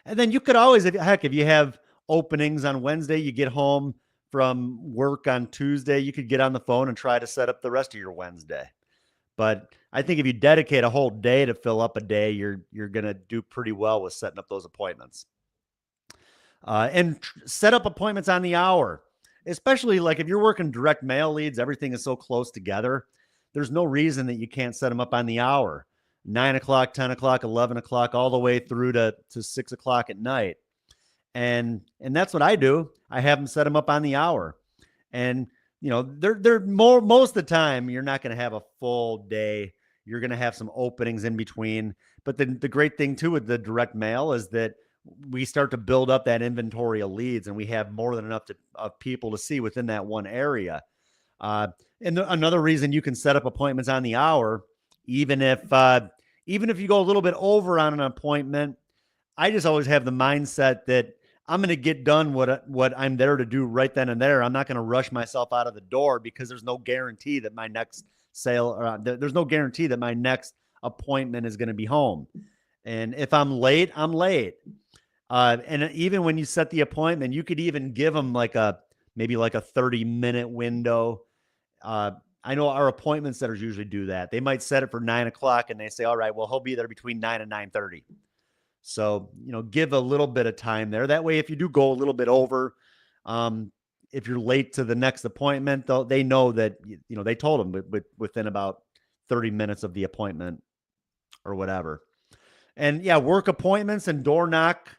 And then you could always, if you have openings on Wednesday, you get home from work on Tuesday, you could get on the phone and try to set up the rest of your Wednesday. But I think if you dedicate a whole day to fill up a day, you're going to do pretty well with setting up those appointments. And set up appointments on the hour, especially like if you're working direct mail leads, everything is so close together. There's no reason that you can't set them up on the hour. 9 o'clock, 10 o'clock, 11 o'clock, all the way through to 6 o'clock at night. And that's what I do. I have them set them up on the hour. And, they're most of the time, you're not going to have a full day. You're going to have some openings in between. But the great thing too with the direct mail is that we start to build up that inventory of leads, and we have more than enough of people to see within that one area. And another reason you can set up appointments on the hour, even if you go a little bit over on an appointment, I just always have the mindset that I'm going to get done what I'm there to do right then and there. I'm not going to rush myself out of the door, because there's no guarantee that my next sale, there's no guarantee that my next appointment is going to be home. And if I'm late, I'm late. And even when you set the appointment, you could even give them maybe like a 30-minute window. I know our appointment setters usually do that. They might set it for 9 o'clock and they say, all right, well, he'll be there between 9 and 9:30. So, give a little bit of time there. That way, if you do go a little bit over, if you're late to the next appointment, they know that, they told them within about 30 minutes of the appointment or whatever. And yeah, work appointments and door knock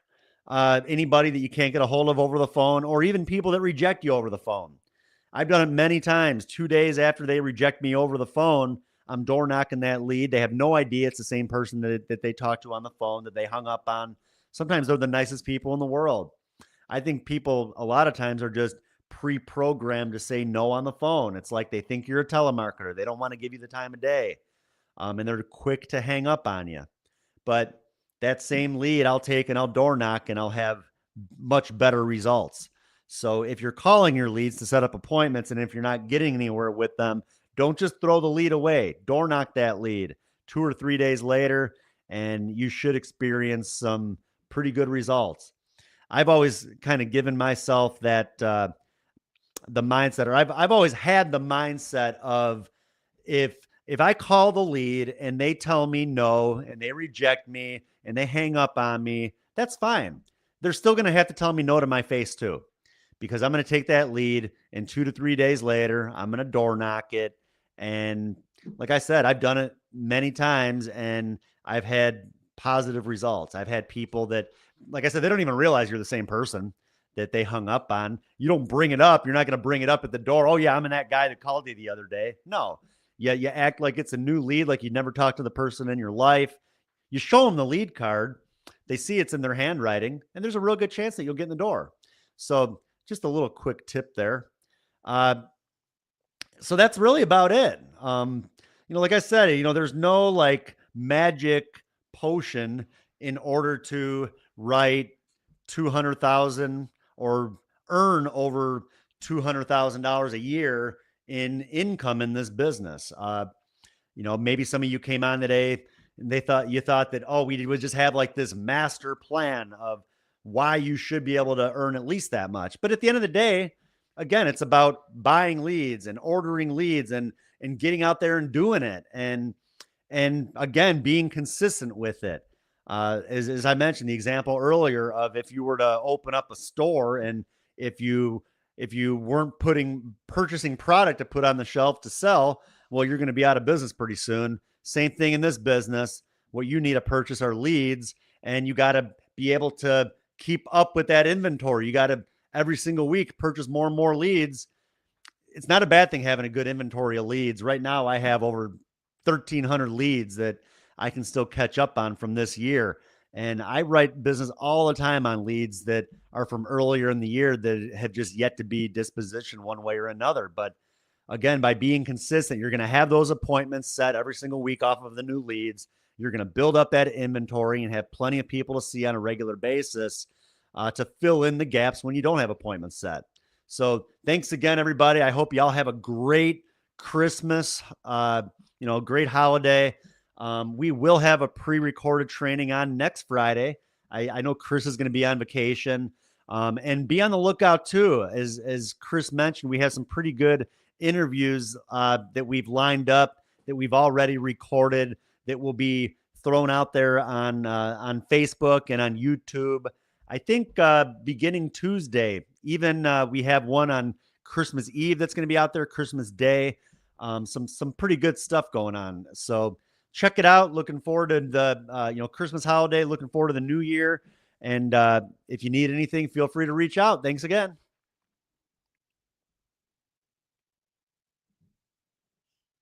anybody that you can't get a hold of over the phone, or even people that reject you over the phone. I've done it many times. 2 days after they reject me over the phone, I'm door knocking that lead. They have no idea it's the same person that they talked to on the phone that they hung up on. Sometimes they're the nicest people in the world. I think people a lot of times are just pre-programmed to say no on the phone. It's like they think you're a telemarketer. They don't want to give you the time of day. And they're quick to hang up on you. But that same lead I'll take and I'll door knock and I'll have much better results. So if you're calling your leads to set up appointments, and if you're not getting anywhere with them, don't just throw the lead away. Door knock that lead 2 or 3 days later, and you should experience some pretty good results. I've always kind of given myself that the mindset, or I've always had the mindset of if I call the lead and they tell me no and they reject me and they hang up on me, that's fine. They're still going to have to tell me no to my face too, because I'm going to take that lead and 2 to 3 days later, I'm going to door knock it. And like I said, I've done it many times and I've had positive results. I've had people that, like I said, they don't even realize you're the same person that they hung up on. You don't bring it up. You're not going to bring it up at the door. Oh yeah, I'm in that guy that called you the other day. No. Yeah, you act like it's a new lead, like you never talked to the person in your life. You show them the lead card. They see it's in their handwriting, and there's a real good chance that you'll get in the door. So just a little quick tip there. So that's really about it. Like I said, there's no like magic potion in order to write 200,000 or earn over $200,000 a year in income in this business. Maybe some of you came on today and you thought that, oh, we would just have like this master plan of why you should be able to earn at least that much. But at the end of the day, again, it's about buying leads and ordering leads and getting out there and doing it. And again, being consistent with it. As I mentioned, the example earlier of if you were to open up a store and if you weren't purchasing product to put on the shelf to sell, well, you're going to be out of business pretty soon. Same thing in this business. What you need to purchase are leads, and you got to be able to keep up with that inventory. You got to every single week purchase more and more leads. It's not a bad thing having a good inventory of leads. Right now, I have over 1,300 leads that I can still catch up on from this year. And I write business all the time on leads that are from earlier in the year that have just yet to be dispositioned one way or another. But again, by being consistent, you're going to have those appointments set every single week off of the new leads. You're going to build up that inventory and have plenty of people to see on a regular basis to fill in the gaps when you don't have appointments set. So thanks again, everybody. I hope y'all have a great Christmas, great holiday. We will have a pre-recorded training on next Friday. I know Chris is going to be on vacation, and be on the lookout too. As Chris mentioned, we have some pretty good interviews that we've lined up, that we've already recorded, that will be thrown out there on Facebook and on YouTube. I think beginning Tuesday, even we have one on Christmas Eve that's going to be out there, Christmas Day. Some pretty good stuff going on. So check it out. Looking forward to the Christmas holiday. Looking forward to the new year. And if you need anything, feel free to reach out. Thanks again.